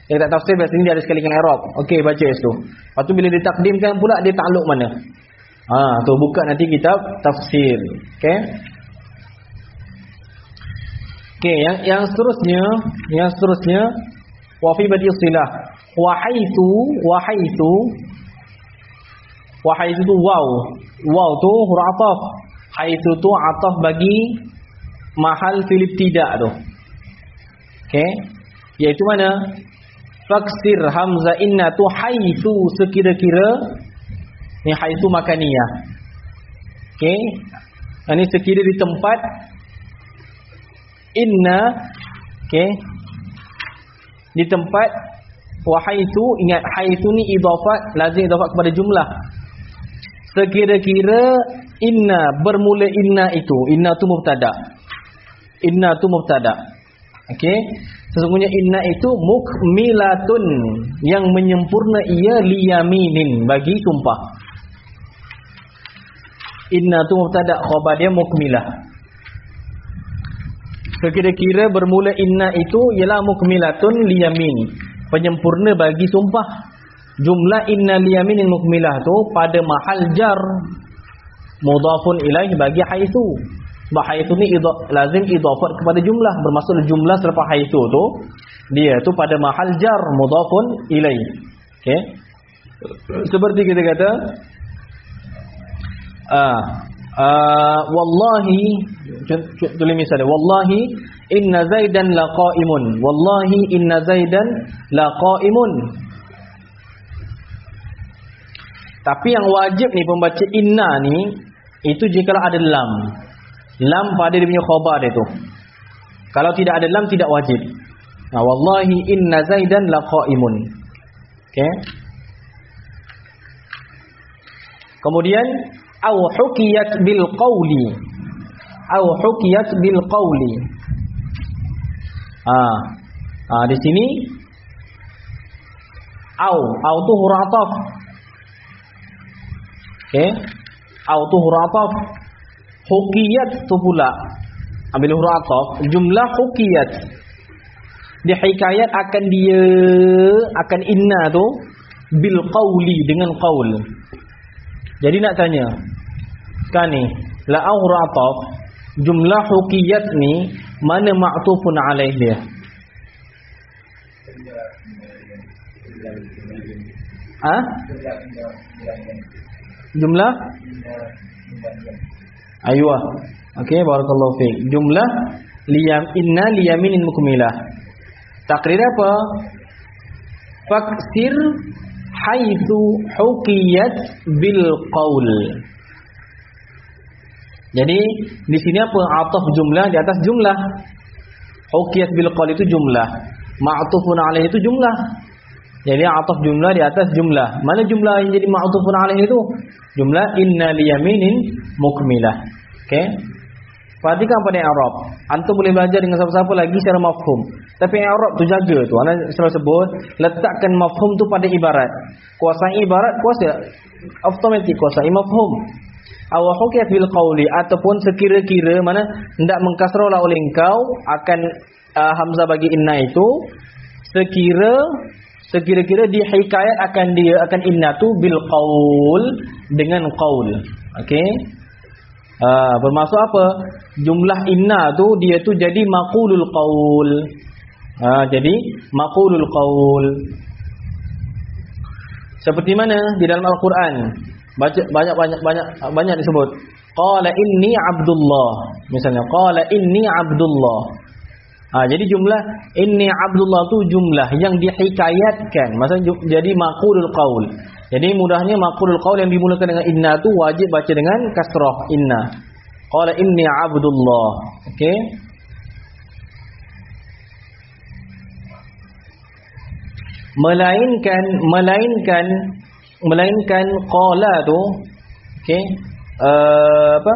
Kitab tafsir biasanya dia ada sekali dengan i'rab. Okey, baca itu. Lepas tu bila ditakdimkan pula dia takluk mana? Tu buka nanti kitab tafsir. Okey. Okey, yang seterusnya wa fi badi istilah wa haitsu tu waw tu huruf ataf. Haitsu tu ataf bagi mahal fil ibtida' tu. Okey. Iaitu mana? Faksir hamzah inna tu haitsu, sekira-kira. Ni haitsu makaniyah. Okey. Ini sekira di tempat inna. Okey. Di tempat wa haitsu, ingat haitsu ni idafat, lazim idafat kepada jumlah. Sekira-kira inna, bermula inna itu. Inna tu mubtada. Okey. Sesungguhnya inna itu mukmilatun, yang menyempurna ia liyaminin, bagi sumpah. Inna tu mubtada, khabar dia mukmilah. Sekira-kira bermula inna itu ialah mukmilatun liyamin, penyempurna bagi sumpah. Jumlah inna liyaminin mukmilah tu pada mahal jar mudhafun ilaih bagi haitsu. Sebab haitsu ni lazim idafat kepada jumlah, bermaksud jumlah selepas haitsu tu dia tu pada mahal jar mudhafun ilaih. Okey. Seperti kita kata wallahi, tulis misalnya wallahi inna zaidan laqaimun. Wallahi inna zaidan laqaimun. Tapi yang wajib ni pembaca inna ni itu jika ada lam. Lam pada dia punya khabar dia tu. Kalau tidak ada lam tidak wajib. Wallahi inna zaidan laqaimun. Okey. Kemudian au hukiyat bil qawli. Di sini au tu huruf ataf. Okey. Au tu huruf ataf. Hukiyat tu pula. ambil huruf ataf, jumlah hukiyat. Dihikayat akan dia, akan inna tu bil qawli, dengan qaul. Jadi nak tanya, kan ni la huruf ataf, jumlah hukiyat ni mana ma'tufun alaih dia? Jumlah aywa. Okey, barakallahu fiik. Jumlah inna liyaminin mukmilah. Takrir apa? Faksir haitsu hukiyat bil qaul. Jadi di sini apa? Ataf jumlah di atas jumlah. Hukiyat bil qaul itu jumlah. Ma'tufun alaih itu jumlah. Jadi ataf jumlah di atas jumlah. Mana jumlah yang jadi ma'tufun alaih itu? Jumlah inna liyaminin mukmilah. Okey. Perhatikan pada i'rab. Antum boleh belajar dengan siapa-siapa lagi secara mafhum. Tapi i'rab tu jaga tu. Ana selalu sebut, letakkan mafhum tu pada ibarat. Kuasai ibarat, kuasa automatik kuasai mafhum. Aw hukiyat bil qawli, ataupun sekira-kira mana hendak mengkasrahlah oleh engkau akan hamzah bagi inna itu, sekira-kira dihikayat akan dia, akan inna tu bil qaul, dengan qaul. Okey. Bermaksud apa? Jumlah inna tu dia tu jadi maqulul qaul. Jadi maqulul qaul. Seperti mana di dalam Al-Quran? Baca banyak disebut. Qala inni Abdullah. Misalnya qala inni Abdullah. Jadi jumlah inni Abdullah tu jumlah yang dihikayatkan. Maksudnya jadi maqulul qaul. Jadi mudahnya maqulul qaul yang dimulakan dengan inna tu wajib baca dengan kasrah inna. Qala inni Abdullah. Okey. Melainkan qala tu, okey, apa?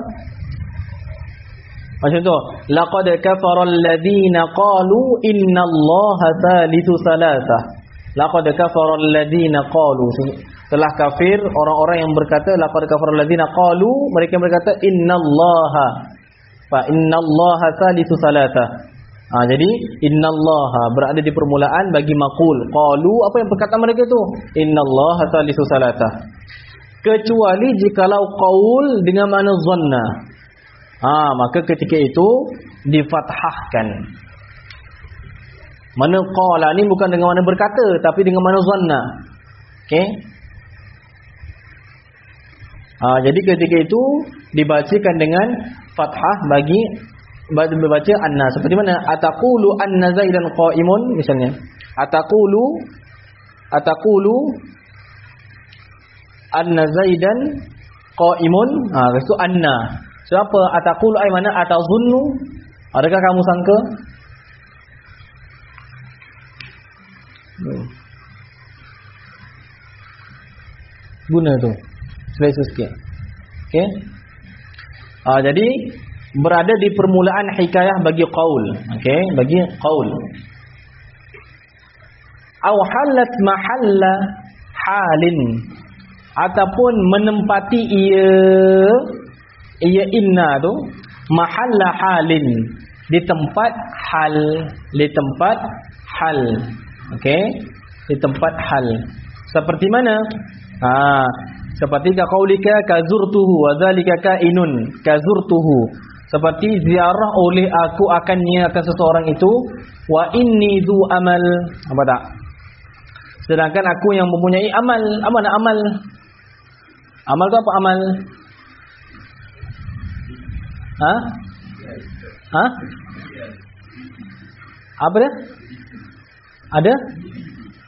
Macam tu, laqad kafara alladhina qalu innallaha thalithu thalathah. Laqad kafara alladhina qalu, telah kafir orang-orang yang berkata, laqad kafara alladhina qalu, mereka berkata innallaha, fa innallaha thalithu thalathah. Jadi innallaha berada di permulaan bagi maqul. Qalu, apa yang perkataan mereka tu? Innallaha thalithu thalathah. Kecuali jikalau qaul dengan makna zanna. Maka ketika itu difathahkan. Mana qala ni bukan dengan makna berkata, tapi dengan makna zanna. Okey. Jadi ketika itu dibacakan dengan fathah bagi membaca anna. Seperti mana? Ataqulu anna Zaidan qa'imun, misalnya. Ataqulu anna Zaidan qa'imun. Itu anna. Siapa ataqulu ai mana? Atazunnu? Adakah kamu sangka? Guna tu. Selesa sikit. Okey. Jadi berada di permulaan hikayah bagi qaul. Okey, bagi qaul. Aw halat mahalla halin, ataupun menempati ia inna tu mahalla halin, di tempat hal, okey, di tempat hal. Seperti mana? Seperti qaulika kazurtuhu wa dzalika kainun, kazurtuhu, seperti ziarah oleh aku akan seseorang itu, wa inni dzu amal, apa tak? Sedangkan aku yang mempunyai amal. Apa nak amal? Amal tu apa amal? Apa dia? Ada?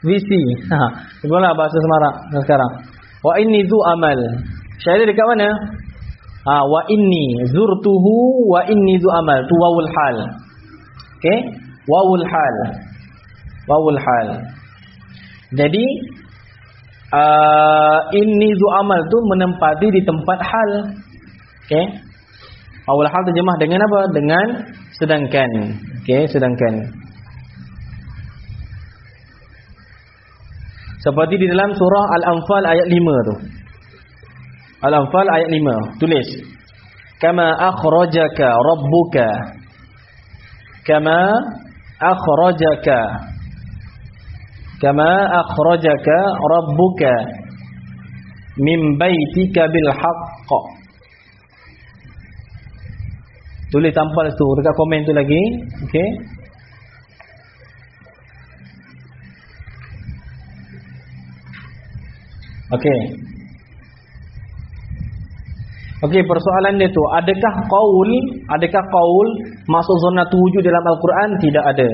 Visi. Itulah bahasa Semarak sekarang. Wa inni dzu amal. Syair dekat mana? Wa inni zurtuhu wa inni dzu amal. Tu wawul hal. Okey? Wawul hal. Jadi inni dzu amal tu menempati di tempat hal. Okey? Wawul hal terjemah dengan apa? Dengan sedangkan. Okey, sedangkan. Seperti di dalam surah Al-Anfal ayat 5 tu. Al-Anfal ayat 5. Tulis. Kama akhrajaka rabbuka kama akhrajaka rabbuka min baitika bil haqq. Tulis tampal tu dekat komen tu lagi. Okey. Okey. Okey, persoalan dia tu, adakah qaul maksud zannatu wujud dalam Al-Quran? Tidak ada.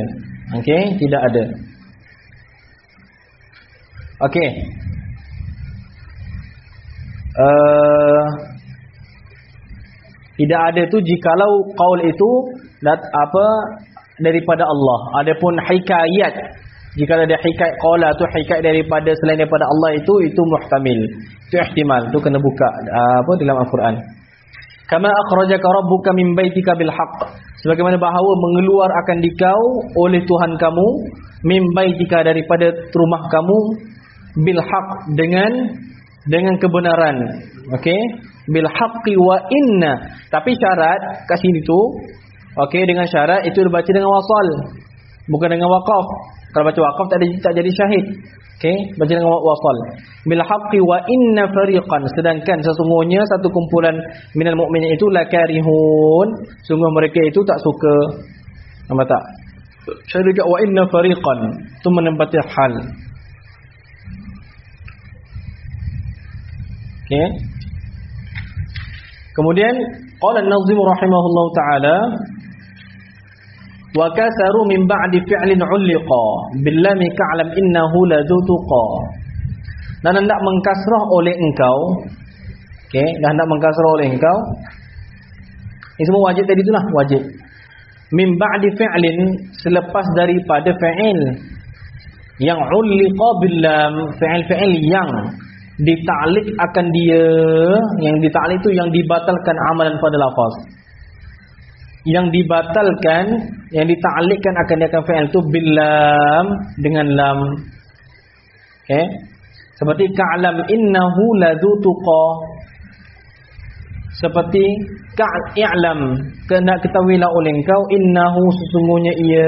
Okey, tidak ada. Okey. Tidak ada tu jikalau qaul itu daripada Allah. Adapun hikayat, jika ada hikayat qala tu hikayat daripada selain daripada Allah itu muhtamil. Itu ihtimal, tu kena buka dalam Al-Quran. Kama akhrajaka rabbuka min baitika bil haqq, sebagaimana bahawa mengeluar akan dikau oleh Tuhan kamu min baitika daripada rumah kamu bil haqq dengan kebenaran. Okey, bil haqqi wa inna, tapi syarat kat sini tu okey, dengan syarat itu dibaca dengan wasal, bukan dengan waqaf. Kalau baca waqaf tak jadi syahid. Okey, baca dengan wasal. Bil haqqi wa inna fariqan, sedangkan sesungguhnya satu kumpulan minal mukminin itu lakarihun, sungguh mereka itu tak suka. Nampak tak? Syarikat wa inna fariqan itu menempati hal. Okey. Kemudian qala an-nazim rahimahullahu taala wa kasaru min ba'di fi'lin 'ulliqa billami ka'lam innahu ladzutuqa. Dan hendak mengkasrah oleh engkau. Okey, dah hendak mengkasrah oleh engkau. Ini semua wajib tadi itulah, wajib. Min ba'di fi'lin, selepas daripada fi'il yang 'ulliqa billam, fi'il yang ditaklik akan dia, yang ditaklik itu yang dibatalkan amalan pada lafaz, yang dibatalkan, yang ditaklikkan akan dia akan fi'il itu billam, dengan lam. Okay, seperti ka'lam innahu ladzu tuqa, seperti ka'lam, kena ketahuilah oleh engkau, innahu sesungguhnya ia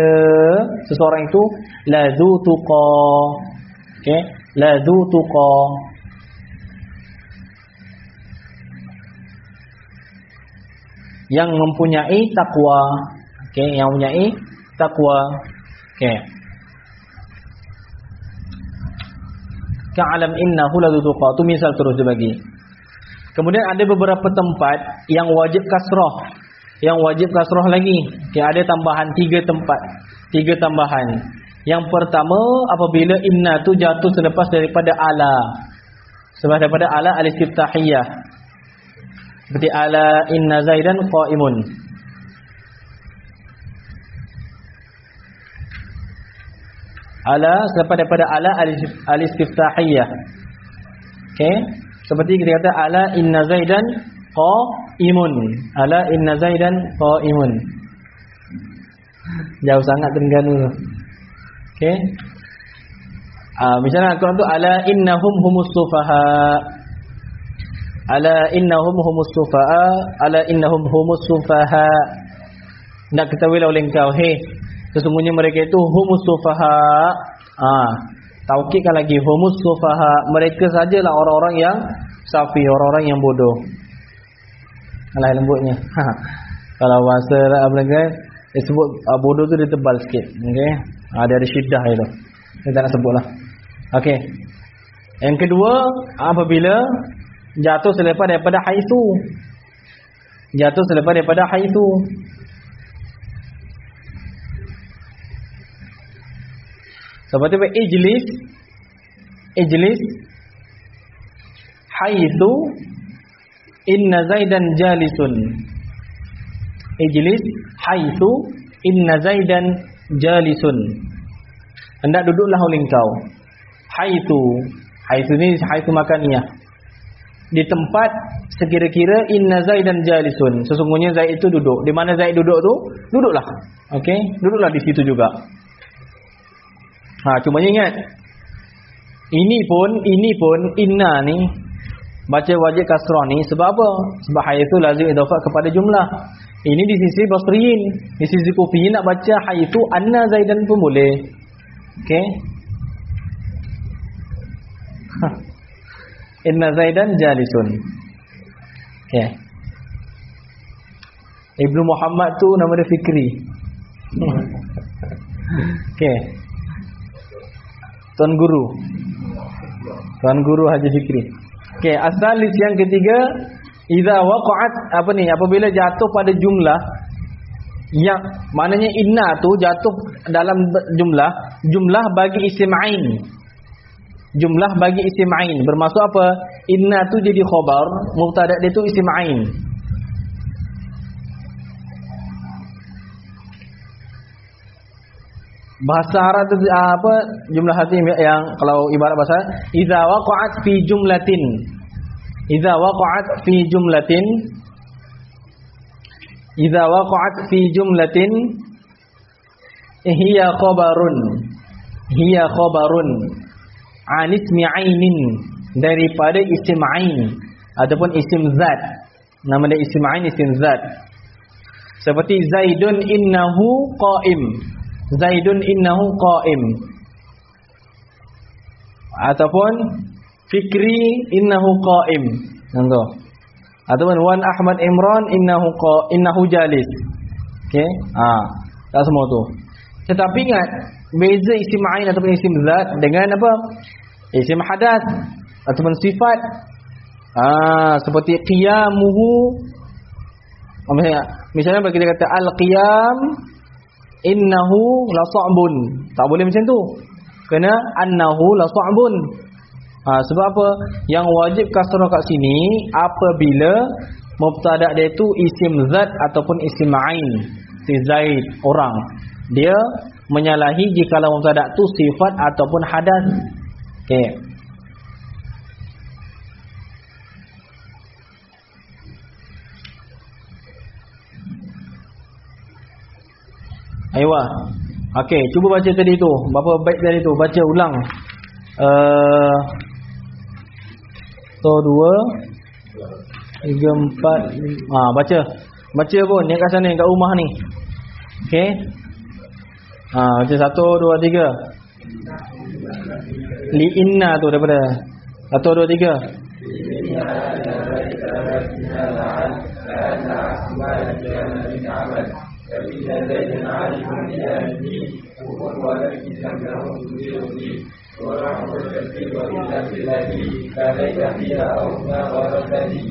seseorang itu ladzu tuqa. Okay, ladzu tuqa, yang mempunyai takwa. Okey, yang mempunyai takwa. Okey. Ka'lam innahu ladzuqa, tu misal terus dibagi. Kemudian ada beberapa tempat yang wajib kasrah. Yang wajib kasrah lagi. Okey, ada tambahan 3 tempat. 3 tambahan. Yang pertama, apabila inna tu jatuh selepas daripada ala. Selepas daripada ala al-istiftahiyah. Seperti ala inna zaidan qa'imun. Ala selepas daripada ala al-istiftahiyah. Okey, seperti kita kata ala inna zaidan qa'imun. Ala inna zaidan qa'imun. Jauh sangat Terengganu tu. Okey. Misalnya Al-Quran tu ala innahum humus sufaha. Ala innahum humus sufaha, ala innahum humus sufaha. Nak ketahuilah oleh engkau, sesungguhnya mereka itu humus sufaha. Taukidkan lagi, humus sufaha, mereka sajalah orang-orang yang safi, orang-orang yang bodoh. Alah lembutnya. Kalau bahasa Arab lagi disebut bodoh tu dia tebal sikit. Okey. Ada syiddah itu. Saya tak nak sebutlah. Okey. Yang kedua, apabila jatuh selepas daripada haitsu. Jatuh selepas daripada haitsu. Seperti ijlis haitsu inna zaidan jalisun. Ijlis haitsu inna zaidan jalisun. Hendak duduklah oleh engkau. Haitsu ni haitsu makaniyah. Di tempat sekira-kira inna zaidan jalisun, sesungguhnya Zaid itu duduk. Di mana Zaid duduk tu, duduklah. Okey, duduklah di situ juga. Cuma ingat, ini pun inna ni baca wajib kasrah ni sebab apa? Sebab haitsu lazim idafah kepada jumlah. Ini di sisi Basriyin. Di sisi Kufiyin nak baca haitu anna Zaidan pun boleh. Okey. Inna Zaidan jalisun. Okey. Ibnu Muhammad tu nama dia Fikri. Okey. Tuan Guru Haji Fikri. Okey, asal yang ketiga, idza waqa'at apabila jatuh pada jumlah yang maknanya inna tu jatuh dalam jumlah bagi isim ain. Jumlah bagi isim ain bermaksud apa? Inna tu jadi khabar, mubtada dia tu isim ain. Bahasa Arab tu apa jumlah hati yang kalau ibarat bahasa idza waqa'at fi jumlatin. Idza waqa'at fi jumlatin. Idza waqa'at fi jumlatin hiya khabarun. Hiya khabarun an ismi ainin, daripada isim ain ataupun isim zat. Nama dia isim ain, isim zat. Seperti Zaidun innahu qa'im. Zaidun innahu qa'im. Ataupun Fikri innahu qa'im. Contoh. Ataupun Wan Ahmad Imran innahu jalis. Okey? Tak semua tu. Tetapi ingat, beza isim ain ataupun isim zat dengan apa? Isim hadath ataupun sifat. Seperti qiyamuhu. Misalnya bagi kita kata al-qiyam innahu la sa'bun. Tak boleh macam tu. Kena annahu la sa'bun. Sebab apa? Yang wajib kasrah kat sini apabila mubtada dia itu isim zat ataupun isim ain. Si Zaid orang. Dia menyalahi jika mubtada tu sifat ataupun hadath. Okey. Aywa. Okey, cuba baca tadi tu. Berapa bait tadi tu? Baca ulang. 1 2 3 4 baca. Baca pun ni kat sana kat rumah ni. Okey. Baca 1 2 3. Li inna tu daripada 1 2 3. فإذا زيد عالم بأهله ولكن لم يكن يديرني ورحمة التفسير وإلا بالذي فليس فيها أوفى ورثني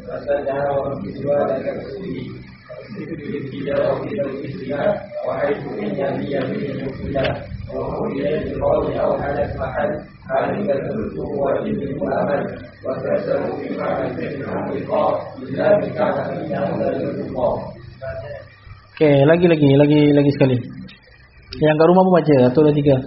فسدها وبسوال كفسري وحيث إن هي به المشكلة وهو إليه القول أو على المحل عليك الثلث وإذن وأمل وكسر بمعنى الفعل اللقاء إلا بكعب إنه للقاء. Okey, lagi sekali. Yang kat rumah pun baca 1 2 3.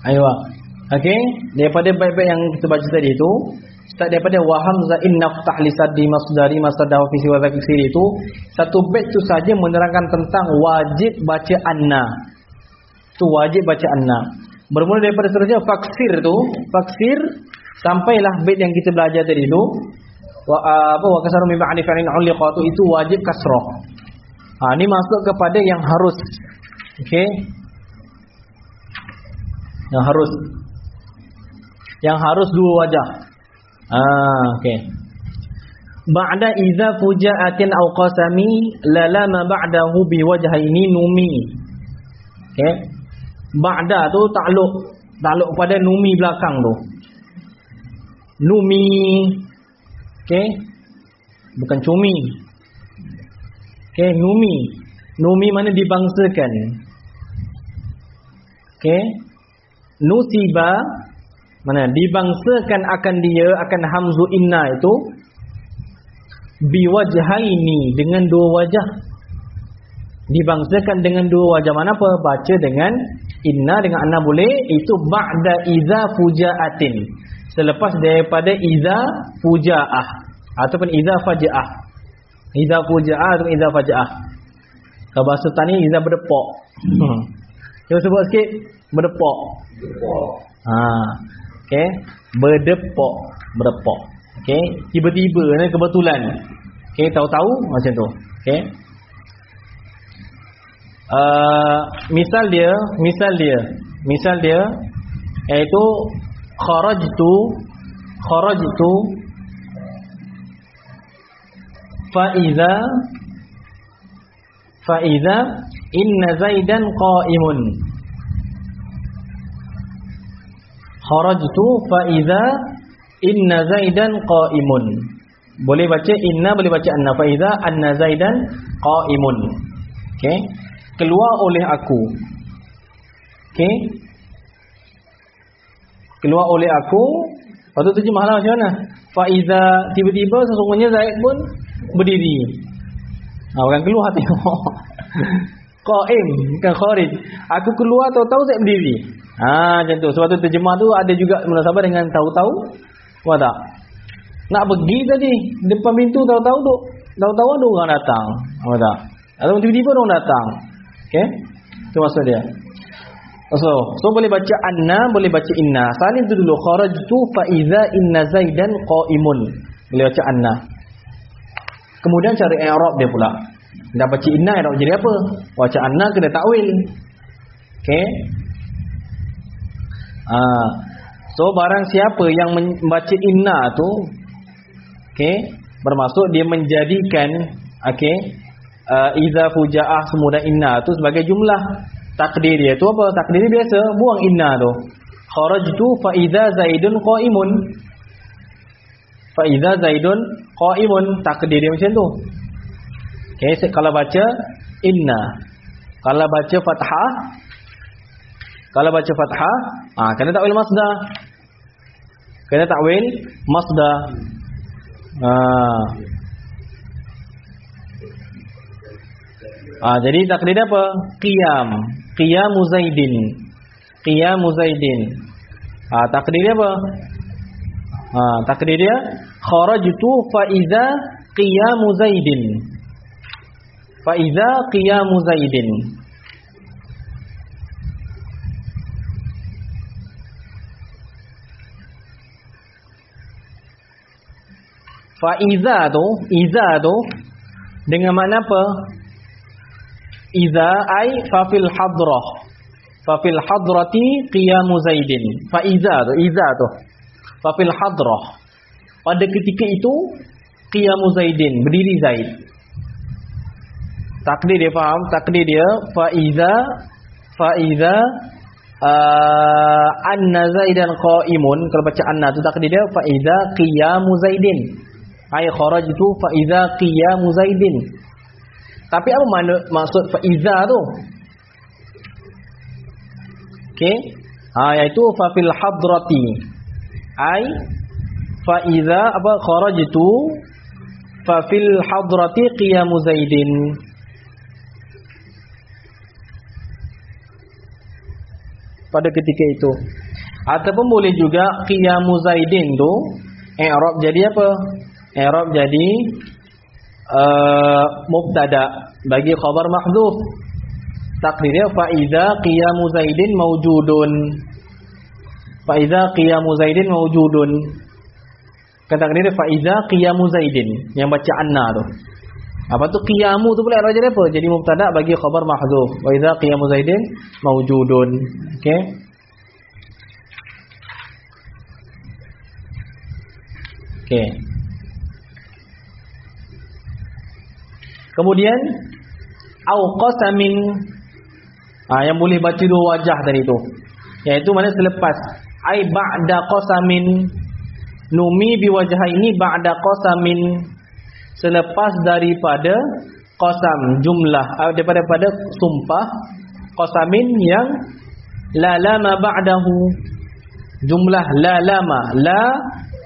Ayo. Okey, daripada bait-bait yang kita baca tadi itu, start daripada wa hamza inna ftah li saddi masdari masdahu fi siwa zakir itu, satu bait tu saja menerangkan tentang wajib baca anna. Tu wajib baca anna. Bermula daripada seterusnya faksir sampailah bait yang kita belajar tadi itu. Wa kasaru min ba'di fa'in uliqatu, itu wajib kasrah. Ini masuk kepada yang harus. Okey. Yang harus dua wajah. Okey. Ba'da idza fuja'atin aw qasami lalama ba'dahu biwajhaini numi. Okey. Ba'da tu takluk pada numi belakang tu. Numi. Okey. Bukan cumi. Okey, numi. Numi mana dibangsakan. Okey. Nusiba Mana dibangsakan akan dia, akan hamzu inna itu biwajhaini, dengan dua wajah. Dibangsakan dengan dua wajah. Mana apa? Baca dengan inna dengan anna boleh. Itu ba'da iza fujaatin, selepas daripada iza fujaah ataupun iza fajaah. Iza fujaah atau iza fajaah. Kalau bahasa tani iza berdepok. Cuba sebut sikit, berdepok. Okey, berdepok, berdepok. Okey, tiba-tiba ni kebetulan. Okey, tahu-tahu macam tu. Okey. Misal dia iaitu kharajtu fa iza inna zaidan qa'imun. Kharajtu fa iza inna zaidan qa'imun. Boleh baca inna, boleh baca anna. Fa iza anna zaidan qa'imun. Okey, keluar oleh aku. Okey, keluar oleh aku. Lepas tu terjemahlah macam mana? Fa iza, tiba-tiba sesungguhnya Zaid pun berdiri. Bukan keluar, tengok. Qa'im, bukan kharij. Aku keluar, tahu-tahu Zaid berdiri. Macam tu. Sebab tu terjemah tu ada juga munasabah dengan tahu-tahu. Faham tak? Nak pergi tadi depan pintu, tahu-tahu ada orang datang. Faham tak? Atau tiba-tiba orang datang. Okey, itu maksud dia. So boleh baca anna, boleh baca inna. Salin tu dulu, kharajtu fa iza inna zaidan qa'imun. Boleh baca anna. Kemudian cara i'rab dia pula. Dah baca inna, i'rab jadi apa? Baca anna kena takwil. Okey. So barang siapa yang membaca inna tu, okey, bermaksud dia menjadikan iza fujaah semudah inna tu sebagai jumlah. Takdir dia tu apa? Takdir dia biasa, buang inna tu. Kharajtu fa iza zaidun qa'imun. Fa iza zaidun qa'imun, takdir dia macam tu. Okey, kalau baca inna. Kalau baca fathah, kena takwil masdar. Kena takwil masdar. Jadi takdir dia apa? Qiyamu Zaidin. Takdir dia apa? Takdir dia kharajtu fa iza qiyamu Zaidin. Fa iza qiyamu Zaidin. Fa iza tu dengan makna apa? Iza ai fa fil hadrah. Fa fil hadrati qiyamu Zaidin. Fa iza tu fa fil hadrah. Pada ketika itu qiyamu Zaidin, berdiri Zaid. Takdir dia faham? Takdir dia fa iza anna Zaidan qa'imun. Kalau baca anna tu takdir dia fa iza qiyamu Zaidin. Ai kharajtu fa iza qiyamu Zaidin. Tapi apa maksud fa iza tu? Okey. Iaitu fa fil hadrati. Ai fa iza apa kharajtu fa fil hadrati qiyamu Zaidin. Pada ketika itu. Ataupun boleh juga qiyamu Zaidin tu i'rab jadi apa? I'rab jadi mubtada bagi khabar mahdzuf. Takdirnya fa iza qiyamu Zaidin mawjudun. Fa iza qiyamu Zaidin mawjudun. Kata takdirnya fa iza qiyamu Zaidin, yang baca anna tu. Apa tu qiyamu tu pula i'rab jadi apa? Jadi mubtada bagi khabar mahdzuf. Wa iza qiyamu Zaidin mawjudun. Okey. Okey. Kemudian au qasamin, yang boleh baca dua wajah tadi tu, iaitu mana selepas ai ba'da qasamin, numi biwajhaini ba'da qasamin, selepas daripada qasam, jumlah daripada sumpah qasamin yang la lama ba'dahu, Jumlah la lama, la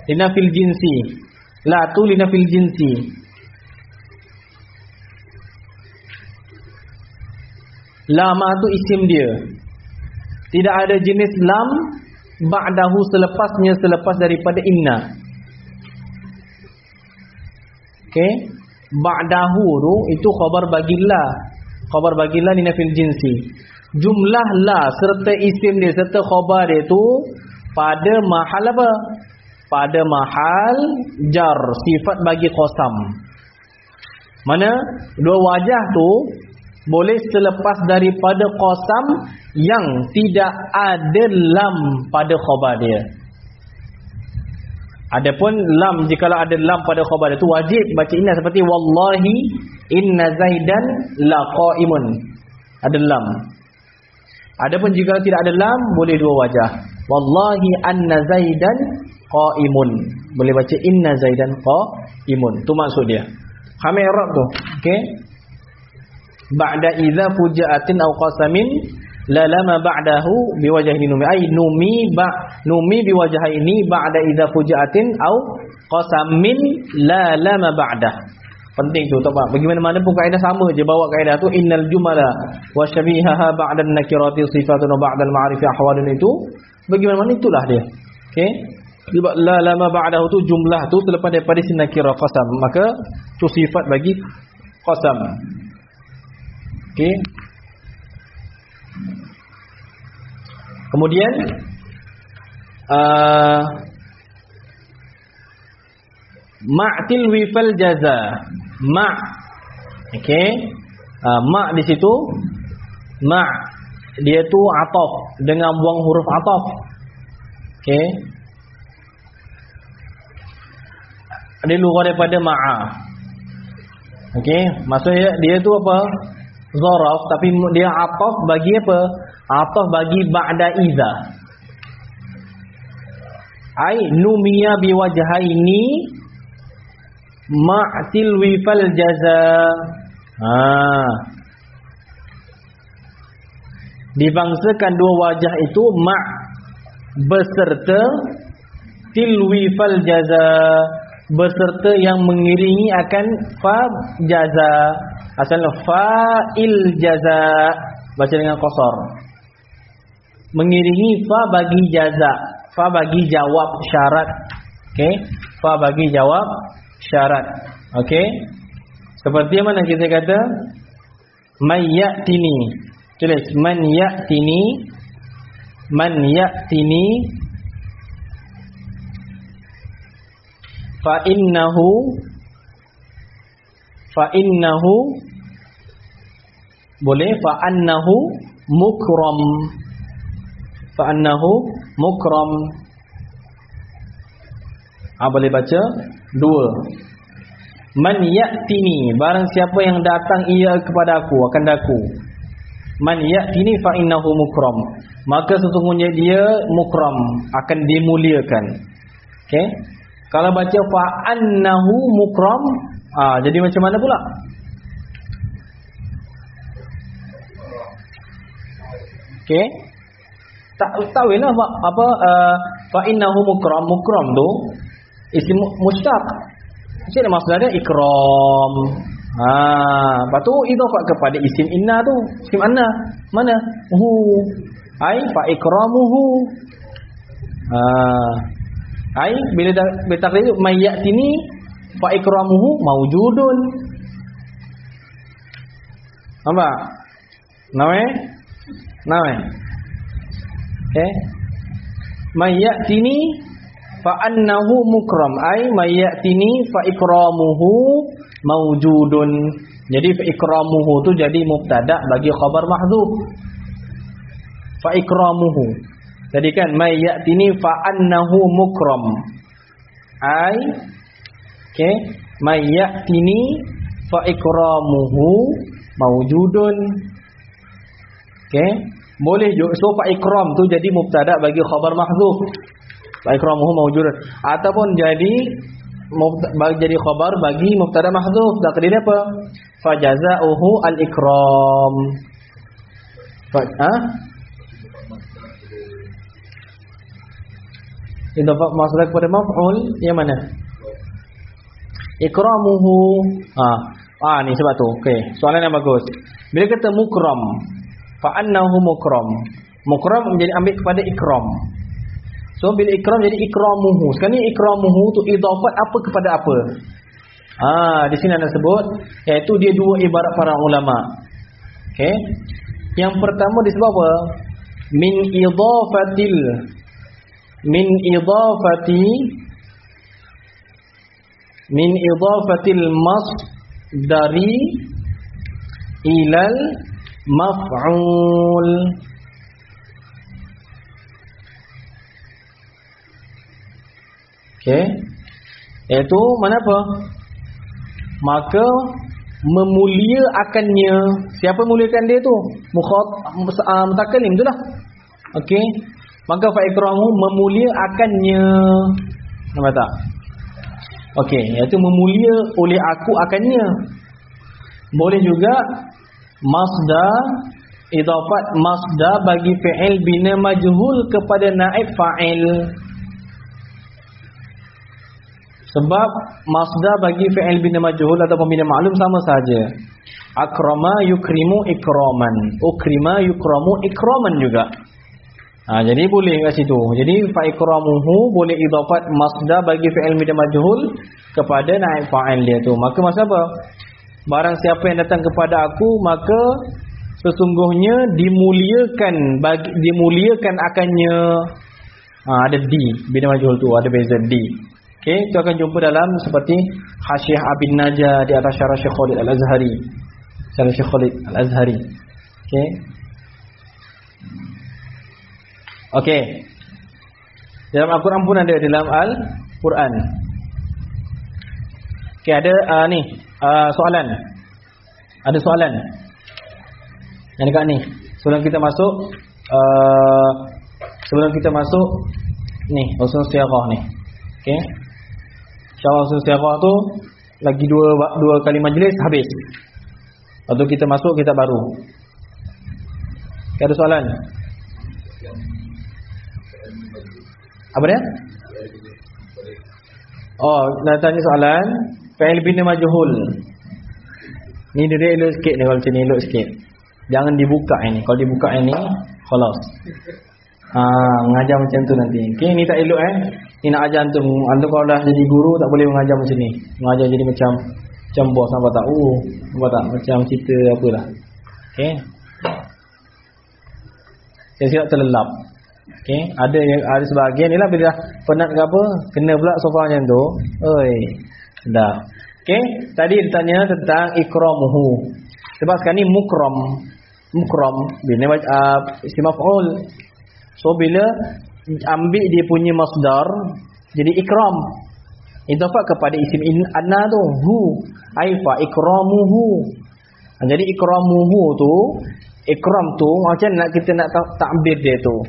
linafil jinsi, la tu linafil jinsi. Lama tu isim dia. Tidak ada jenis lam ba'dahu selepas daripada inna. Okey, ba'dahu tu itu khabar bagi la. Khabar bagi la linafil jinsi. Jumlah la serta isim dia serta khabar dia tu pada mahal apa? Pada mahal jar, sifat bagi qasam. Mana dua wajah tu boleh selepas daripada qasam yang tidak ada lam pada khabar dia. Adapun lam, jikalau ada lam pada khabar dia tu wajib baca inna, seperti wallahi inna zaidan la qaimun. Ada lam. Adapun jika tidak ada lam boleh dua wajah. Wallahi anna zaidan qaimun. Boleh baca inna zaidan qaimun. Tu maksud dia. Faham i'rab tu? Okey. Ba'da idza fujaatin aw qasamin la lama ba'dahu biwajhin numi, ay numi biwajhaini ba'da idza fujaatin aw qasamin la lama ba'dah. Penting tu tak apa. Bagaimana pun kaedah sama je, bawa kaedah tu innal jumala wa syabihaha ba'da an-nakirati sifatun wa ba'da al-ma'rifi ahwalun, itu bagaimana itulah dia. Okey. Sebab la lama ba'dahu tu jumlah tu selepas daripada si nakirah qasam, maka tu sifat bagi qasam. Okey. Kemudian ma'til wifal jaza. Ma'. Okey. Ma' di situ, ma' dia tu ataf dengan buang huruf ataf. Okey. Dia luar daripada ma'a. Okey, maksudnya dia tu apa? Zaraf, tapi dia ataf bagi apa? Ataf bagi ba'da iza. Ai numiya biwajhaini ma'til wifal jaza. Dibangsakan dua wajah itu ma' beserta tilwi fal jaza, beserta yang mengiringi akan fa jaza. Asalnya fa'il jaza, baca dengan qasar. Mengiringi fa bagi jaza, fa bagi jawab syarat. Okey, fa bagi jawab syarat. Okey, seperti mana kita kata man ya'tini, tulis man ya'tini, man ya'tini fa innahu boleh fa annahu mukram, fa annahu mukram. Boleh baca dua. Man ya'tini, barang siapa yang datang ia kepada aku, akan daku. Man ya'tini fa innahu mukram, maka sesungguhnya dia mukram, akan dimuliakan. Okey, kalau baca fa annahu mukram, jadi macam mana pula? Okey, tak tahulah apa fa innahu mukram. Mukram tu isim mushtaq, jadi maksudnya ikram. Lepas tu idhafah kepada isim inna tu, isim anna mana? Hu, ai fa ikramuhu. Ai bila bertakdir mayyatini fa ikramuhu maujudun. Apa? Nawe. Okey. Mayyatini fa annahu mukram, ai mayyatini fa ikramuhu maujudun. Jadi fa ikramuhu tu jadi mubtada bagi khabar mahdzuf. Fa ikramuhu. Jadi kan mayyatini fa annahu mukram. Ai okey, mayyatini fa ikramuhu maujudun. Okey, boleh juga so fa ikram tu jadi mubtada bagi khabar mahdzuf. Fa ikramuhu maujudun, ataupun jadi khabar bagi mubtada mahdzuf. Takdirnya apa? Fa jazaohu al ikram. idafah masdar kepada maf'ul yang mana? Ikramuhu. Ni sebab tu. Okey, soalan yang bagus. Bila kata mukram, fa annahu mukram. Mukram menjadi ambil kepada ikram. So bila ikram jadi ikramuhu. Sekarang ni ikramuhu tu idafat apa kepada apa? Di sini ada sebut, iaitu dia dua ibarat para ulama. Okey. Yang pertama disebut apa? Min idafatil masdari ilal maf'ul. Okey. Iaitu mana apa? Maka memulia akannya. Siapa muliakan dia tu? Mutakallim tu lah. Okey. Maka fa ikramu memulia akannya. Nampak tak? Okey, iaitu memulia oleh aku akannya. Boleh juga masdar, idafat masdar bagi fi'il bina majhul kepada naib fa'il. Sebab masdar bagi fi'il bina majhul atau bina maklum sama saja. Akrama yukrimu ikraman, ukrima yukramu ikraman juga. Jadi boleh kat situ. Jadi fa ikramuhu boleh idafat masdar bagi fi'il bina majhul kepada naib fa'il dia tu. Maka maksud apa? Barang siapa yang datang kepada aku, maka sesungguhnya dimuliakan akannya. Ada di bina majhul tu, ada beza di. Okey, itu akan jumpa dalam seperti Hasyiah Abin Najah di atas syarah Syekh Khalid Al-Azhari. Syarah Syekh Khalid Al-Azhari. Okey. Okey. Dalam Al-Quran pun ada, dalam Al-Quran. Okey, ada soalan. Ada soalan. Yang dekat ni. Sebelum kita masuk ni, usul syiarah ni. Okey. InsyaAllah usul syiarah tu lagi dua kali majlis habis. Lepas tu kita masuk kitab baru. Ada soalan? Apa dia? Nak tanya soalan fa'il bina majhul. Ni dia elok sikit ni, kalau macam ni elok sikit. Jangan dibuka ini. Kalau dibuka ini, khalas. Mengajar macam tu nanti. Okey, ni tak elok Ni nak ajar antum. Antum kalau dah jadi guru tak boleh mengajar macam ni. Mengajar jadi macam bos, nampak tak? Nampak tak? Macam cerita apalah. Okey. Saya silap terlelap. Okey, ada sebahagian ni lah bila dah penat ke apa, kena pula sofa macam tu. Dah. Okey, tadi ditanya tentang ikramuhu. Sebab sekarang ni mukram bila isim maf'ul. So bila ambil dia punya masdar jadi ikram. Idafah kepada isim anna tu, hu, fa ikramuhu. Jadi ikramuhu tu, ikram tu macam kita nak takbir dia tu.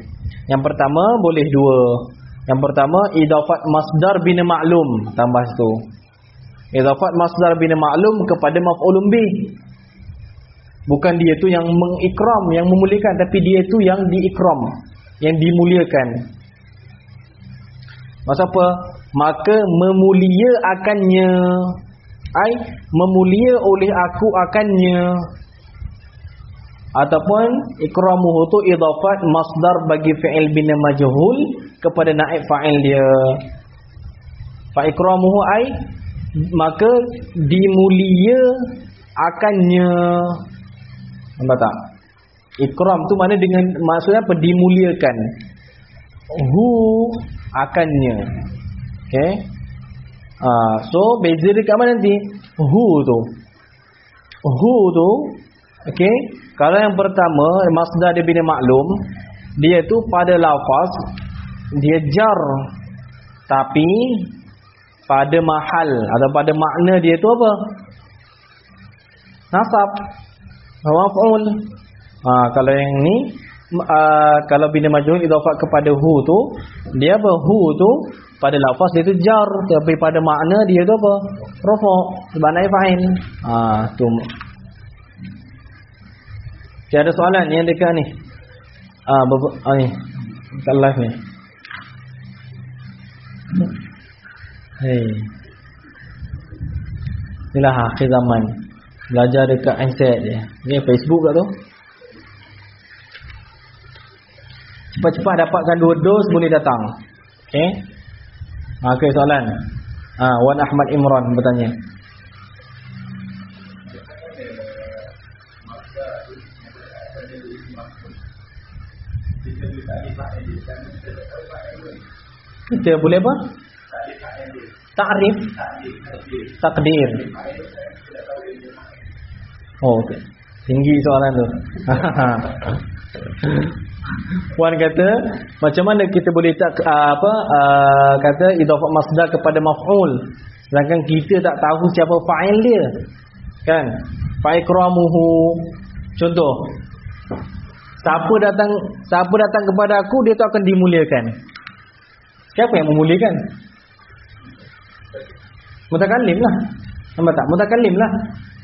Yang pertama boleh dua. Yang pertama idafat masdar bina maklum, tambah situ. Idafat masdar bina maklum kepada maf'ulun bih. Bukan dia tu yang mengikram, yang memuliakan, tapi dia tu yang diikram, yang dimuliakan. Maksud apa? Maka memulia akannya, memulia oleh aku akannya. Ataupun ikramuhu tu idafat masdar bagi fi'il bina majhul kepada naib fa'il dia. Fa ikramuhu maka dimulia akannya. Nampak tak? Ikram tu mana dengan maksudnya apa? Dimuliakan. Hu akannya. Okey. So beza dekat mana nanti? Hu tu. Okey. Kalau yang pertama masdar dia bina maklum, dia tu pada lafaz dia jar, tapi pada mahal atau pada makna dia tu apa? Nasab. Maf'ul. Kalau yang ni kalau bina majhul idafah kepada hu tu, dia apa? Hu tu pada lafaz dia tu jar, tapi pada makna dia tu apa? Rafa', sebab naib fa'il. Tu. Okay, ada soalan yang dekat ni. Ni kat live ni. Hei. Inilah akhir zaman. Belajar dekat handset je. Ni Facebook kat tu. Cepat-cepat dapatkan 2 dos boleh datang. Okey. Okey, soalan. Wan Ahmad Imran bertanya. Kita boleh apa? Ta'rif, takdir. Oh, okay. Tinggi soalan tu. Puan kata, macam mana kita boleh kata idhafah masdar kepada maf'ul sedangkan kita tak tahu siapa fa'il dia. Kan? Fa'ikramuhu. Contoh. Siapa datang kepada aku, dia tu akan dimuliakan. Siapa yang memuliakan? Mutakallim lah. Nampak tak? Mutakallim lah.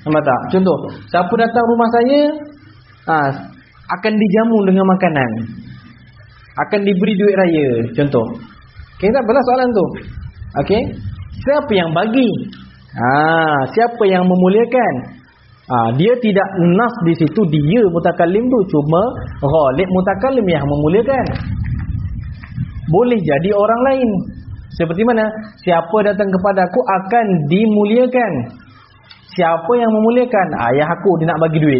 Nampak tak? Contoh, siapa datang rumah saya, akan dijamu dengan makanan, akan diberi duit raya. Contoh. Okay, tak apalah soalan tu. Okay. Siapa yang bagi? Siapa yang memuliakan? Dia tidak nas di situ dia mutakallim tu, cuma ghalib mutakallim yang memuliakan. Boleh jadi orang lain. Seperti mana? Siapa datang kepada aku akan dimuliakan. Siapa yang memuliakan? Ayah aku, dia nak bagi duit.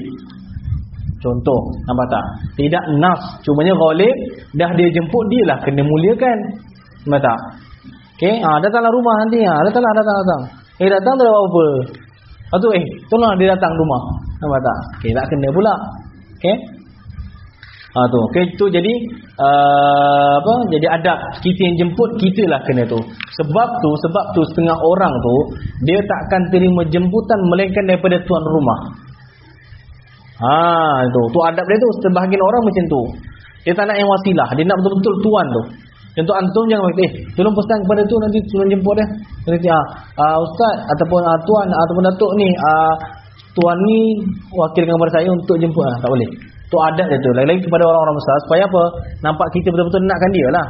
Contoh, nampak tak? Tidak nas, cumanya ghalib, dah dia jemput, dia lah kena muliakan. Nampak tak? Okey, datanglah rumah nanti. Datang. Datang tak ada apa-apa. Lepas tu, tolonglah dia datang rumah. Nampak tak? Okey, tak kena pula. Okey. Tu. Okey, tu jadi jadi adab kita yang jemput, kita lah kena tu. Sebab tu setengah orang tu dia takkan terima jemputan melainkan daripada tuan rumah. Tu adab dia tu. Sebahagian orang macam tu. Dia tak nak yang wasilah, dia nak betul-betul tuan tu. Contoh antum jangan tolong pesan kepada tu, nanti tolong jemput dia. Nanti ustaz ataupun tuan ataupun datuk ni, tuan ni wakilkan kepada saya untuk jemput. Tak boleh. Tu adat dia tu. Lagi-lagi kepada orang-orang besar supaya apa? Nampak kita betul-betul nakkan dia lah.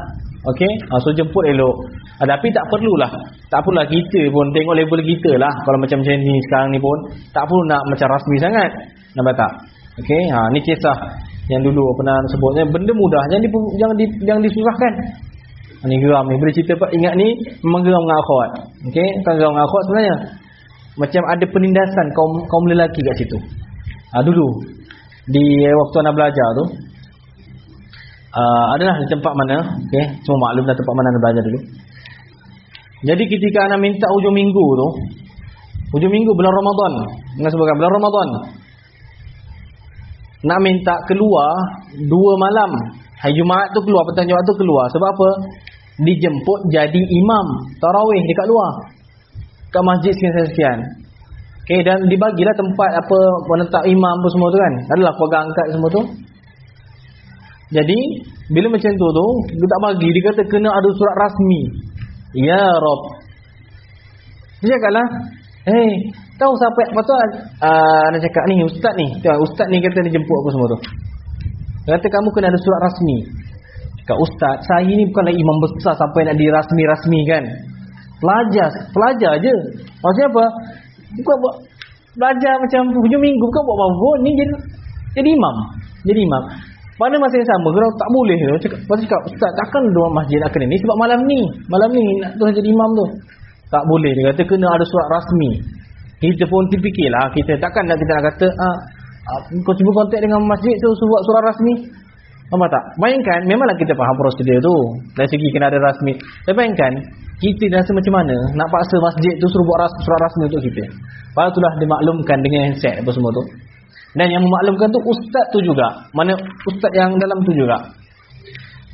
Okey? So jemput elok. Tapi tak perlulah kita pun tengok level kita lah. Kalau macam ni sekarang ni pun tak perlu nak macam rasmi sangat. Nampak tak? Okey? Ni kisah yang dulu pernah sebutnya, benda mudah, jangan disusahkan. Ni geram ni, boleh cerita Pak, ingat ni memang geram dengan akhwat. Okey? Kan geram dengan akhwat sebenarnya. Macam ada penindasan kaum lelaki kat situ. Dulu di waktu anak belajar tu, adalah di tempat mana, okey, semua maklum dah tempat mana anak belajar dulu. Jadi ketika anak minta hujung minggu bulan Ramadan, dengan sebutkan bulan Ramadan, nak minta keluar 2 malam. Hari Jumaat tu keluar, petang Jumaat tu keluar. Sebab apa? Dijemput jadi imam tarawih dekat luar, kat masjid sekian-sekian. Okey, dan dibagilah tempat apa menetap imam tu semua tu kan. Adalah keluarga angkat semua tu. Jadi bila macam tu dia tak bagi, dia kata kena ada surat rasmi. Ya Rob. Dia cakaplah, tahu siapa patut nak cakap ni ustaz ni kata dia jemput apa semua tu. Dia kata kamu kena ada surat rasmi. Cakap ustaz, saya ni bukanlah imam besar sampai nak dirasmi-rasmikan. Pelajar je. Maksudnya apa? Bukan buat belajar macam hujung minggu, bukan buat apa-apa, ni jadi imam. Pada masa yang sama kalau tak boleh tu, cakap ustaz takkan dua masjid nak kena ni sebab malam ni nak tu jadi imam tu. Tak boleh, dia kata kena ada surat rasmi. Kita pun terfikirlah, kita takkan kita nak kata kau cuba kontak dengan masjid tu buat surat rasmi. Faham tak? Bayangkan, memanglah kita faham prosedur tu dari segi kena ada rasmi. Tapi bayangkan kita rasa macam mana nak paksa masjid tu suruh buat surat rasmi untuk kita. Padahal itulah dimaklumkan dengan handset apa semua tu. Dan yang memaklumkan tu ustaz tu juga. Mana ustaz yang dalam tu juga.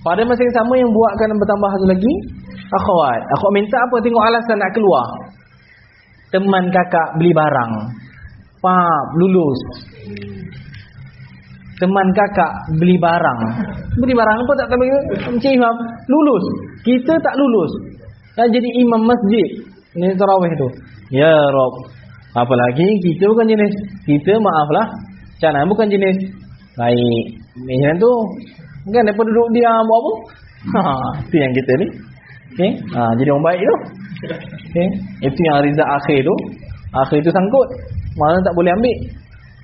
Pada masa yang sama yang buatkan bertambah satu lagi, akhwat minta apa, tengok alasan nak keluar. Teman kakak beli barang. Lulus. Teman kakak beli barang apa tak tahu macam imam lulus. Kita tak lulus. Dan jadi imam masjid ni tarawih tu. Ya Rob. Apalagi kita bukan jenis, kita maaflah, macam bukan jenis baik. Macam tu kan, daripada duduk diam buat apa? Itu yang kita ni. Okey, jadi orang baik tu. Okey, itu yang rizal akhir tu. Akhir tu sangkut. Mana tak boleh ambil.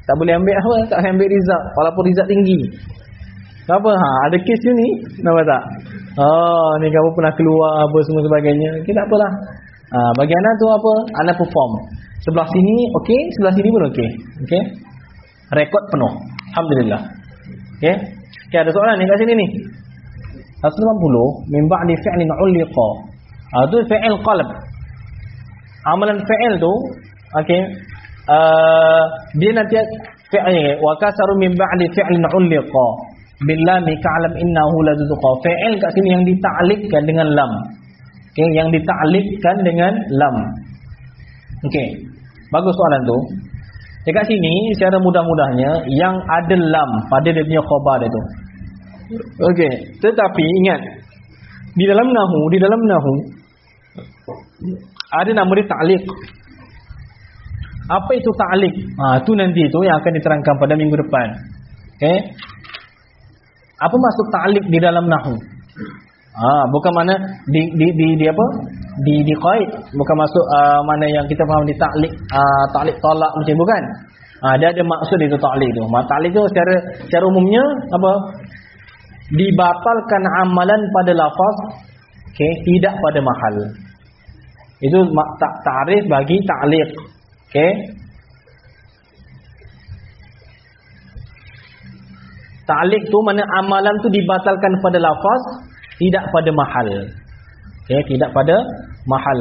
Tak boleh ambil apa? Tak boleh ambil rizal walaupun rizal tinggi. Kenapa? Ada kes ni, nampak tak? Ni kamu pernah keluar apa semua sebagainya. Okey, tak apalah. Bagi anak tu apa? Anak perform. Sebelah sini okey, sebelah sini pun okey. Okey. Rekod penuh. Alhamdulillah. Okey. Okey, ada soalan ni kat sini ni. 180 min ba'di fi'lin 'ulliqa. Tu fi'il qalb. Amalan fi'il tu okey. Dia nanti fi'il wa kasaru min ba'di fi'lin 'ulliqa billahi ka'lam innahu ladzuqa. Fi'il kat sini yang ditaklikkan dengan lam. Okey, yang ditaklikkan dengan lam. Okey. Bagus soalan tu. Dekat sini secara mudah-mudahnya yang ada lam pada dia punya khabar dia tu. Okey, tetapi ingat di dalam nahwu ada nama dia ta'liq. Apa itu ta'liq? Tu nanti tu yang akan diterangkan pada minggu depan. Okey. Apa maksud ta'liq di dalam nahwu? Bukan mana di apa? Di qaid, bukan masuk mana yang kita faham di ta'liq, ta'liq talak macam bukan. Dia ada maksud itu ta'liq tu. Ta'liq tu secara umumnya apa? Dibatalkan amalan pada lafaz, okey, tidak pada mahal. Itu ta'rif bagi ta'liq. Okey. Ta'liq tu mana amalan tu dibatalkan pada lafaz, tidak pada mahal. Okey, tidak pada mahal.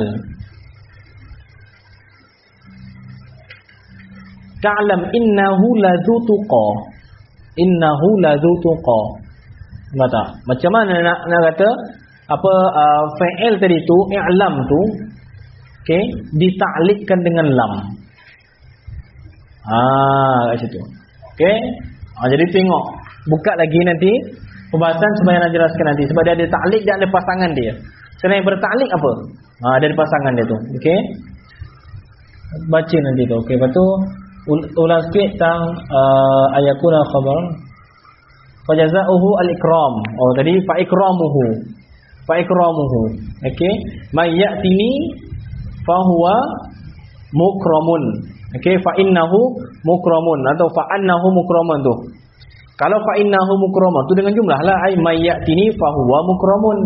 Ka'lam innahu ladzu tuqa. Innahu ladzu tuqa. Mata. Macam mana nak kata apa fa'il tadi tu, i'lam tu, okey, ditaklikkan dengan lam. Kat situ. Okey. Jadi tengok, buka lagi nanti pembahasan supaya nak jelaskan nanti sebab dia ada taklik, dia ada pasangan dia. Selain bertaklik apa? Ada pasangan dia tu. Okey. Baca nanti tu. Okey, lepas tu ulang sikit tentang ayakuna khabar. Fajaza'uhu al-ikram. Tadi fa ikramuhu. Okey. May ya'tini fa huwa mukramun. Okey, fa innahu mukramun atau fa annahu mukramun tu. Kalau fa innahu mukramun tu dengan jumlah lah, ai may ya'tini fa huwa mukramun.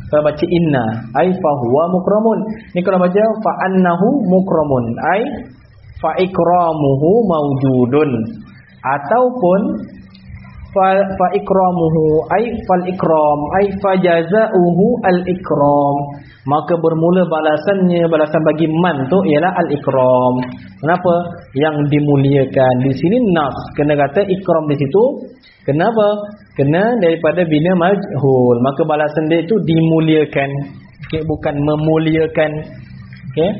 Kalau baca inna ai fa huwa mukramun. Ni kalau baca fa annahu mukramun ai fa ikramuhu mawjudun, ataupun fa ikramuhu ai fal ikram ai fa jazaohu al ikram. Maka bermula balasan bagi man tu ialah al ikram. Kenapa? Yang dimuliakan. Di sini nas kena kata ikram di situ. Kenapa? Kena daripada bina majhul. Maka balasan dia itu dimuliakan. Okey, bukan memuliakan. Okey.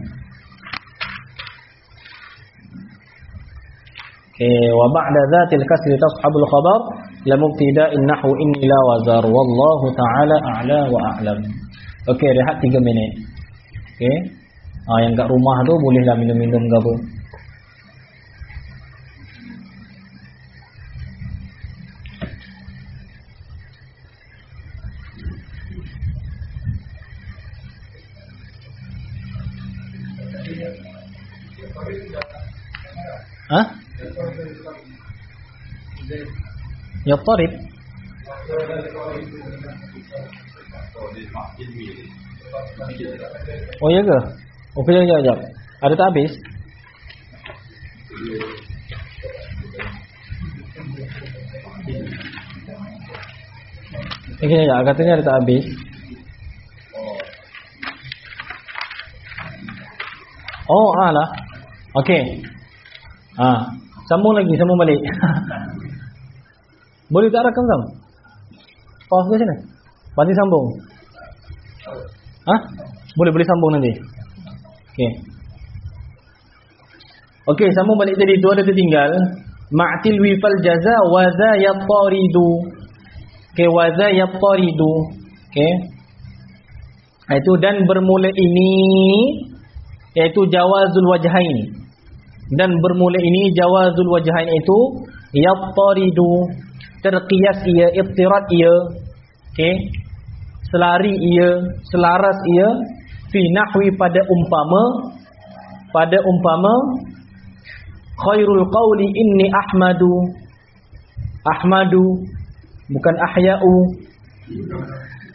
Wa ba'da dzatil kasri tashabul khabar la mubtida'in nahwu inni la wazar wallahu ta'ala a'la wa a'lam. Okey, rehat 3 minit. Okey. Yang kat rumah tu bolehlah minum-minum ke apa. Ya tarif. Oh ya ke? Okey, jap. Ada tak habis? Okey, jap. Katanya ada tak habis. Lah. Okey. Sambung balik. Boleh tak rakam Sam? Pause ke sana? Nanti sambung. Boleh sambung nanti. Okey, sambung balik tadi tu ada tertinggal ma'til wifal jaza wa za yattaridu. Okey, wa za yattaridu. Okey. Itu dan bermula ini iaitu jawazul wajhain. Dan bermula ini jawazul wajhain itu yattaridu. Terqiyas ia, iftirat ia. Okey. selari ia, selaras ia fi nahwi pada umpama khairul qawli inni ahmadu bukan ahya'u.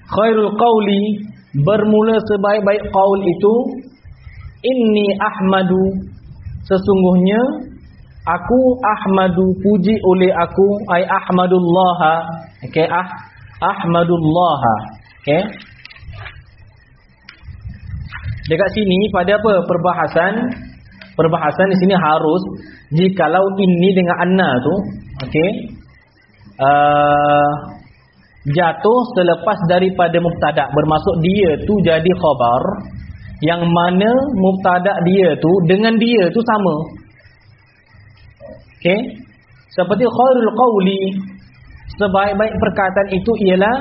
Khairul qawli, bermula sebaik-baik qaul itu, inni ahmadu, sesungguhnya aku ahmadu, puji oleh aku, ai ahmadullaha. Okey, ahmadullaha. Okey. Dekat sini pada apa perbahasan di sini harus jikalau inni dengan anna tu, okey, jatuh selepas daripada mubtada', bermaksud dia tu jadi khabar yang mana mubtada' dia tu dengan dia tu sama. Okey, seperti khairul qawli, sebaik-baik perkataan itu ialah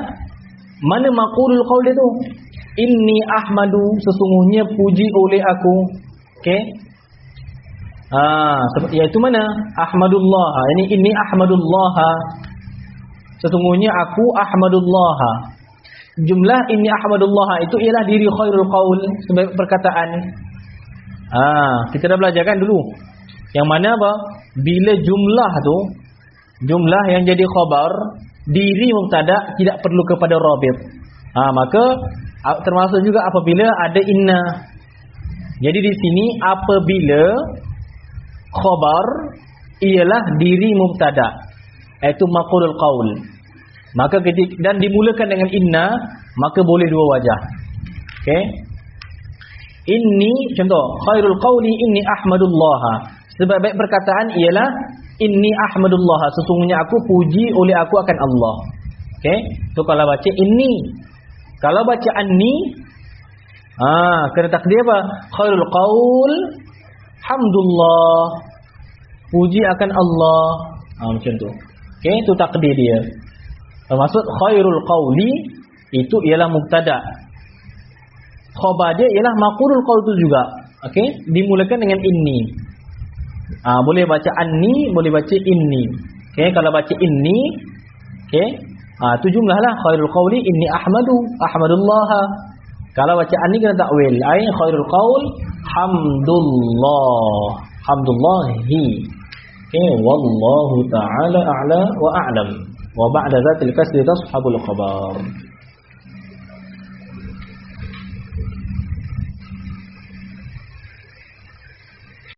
mana maqulul qaul dia tu, inni ahmadu, sesungguhnya puji oleh aku. Okey, iaitu mana ahmadullah, ini ahmadullah, sesungguhnya aku ahmadullah. Jumlah ini ahmadullah itu ialah diri khairul qaul sebagai perkataan. Kita dah belajarkan dulu yang mana apa, bila jumlah yang jadi khabar, diri mubtada' tidak perlu kepada rabit. Maka termasuk juga apabila ada inna. Jadi di sini apabila khabar ialah diri mubtada', iaitu maqulul qaul, maka dan dimulakan dengan inna, maka boleh dua wajah. Okey, inni, contoh khairul qauli inni ahmadullah, sebaik-baik perkataan ialah inni ahmadullah, sesungguhnya aku puji oleh aku akan Allah. Okey, tu kalau baca inni. Kalau baca anni, kena takdir apa? Khairul qaul hamdullah, puji akan Allah. Macam tu. Okey, itu takdir dia. Maksud khairul qawli itu ialah mubtada', khabar dia ialah maqulul qaul tu juga. Okey, dimulakan dengan inni. Boleh baca anni, boleh baca inni. Okey, kalau baca inni, okey, tu jumlahlah khairul qawli inni ahmadullah. Kalau baca anni kena takwil, ai khairul qaul hamdullahi. Okay, wallahu ta'ala a'la wa a'lam. Wa ba'da dzatil kasri tashabul khabar.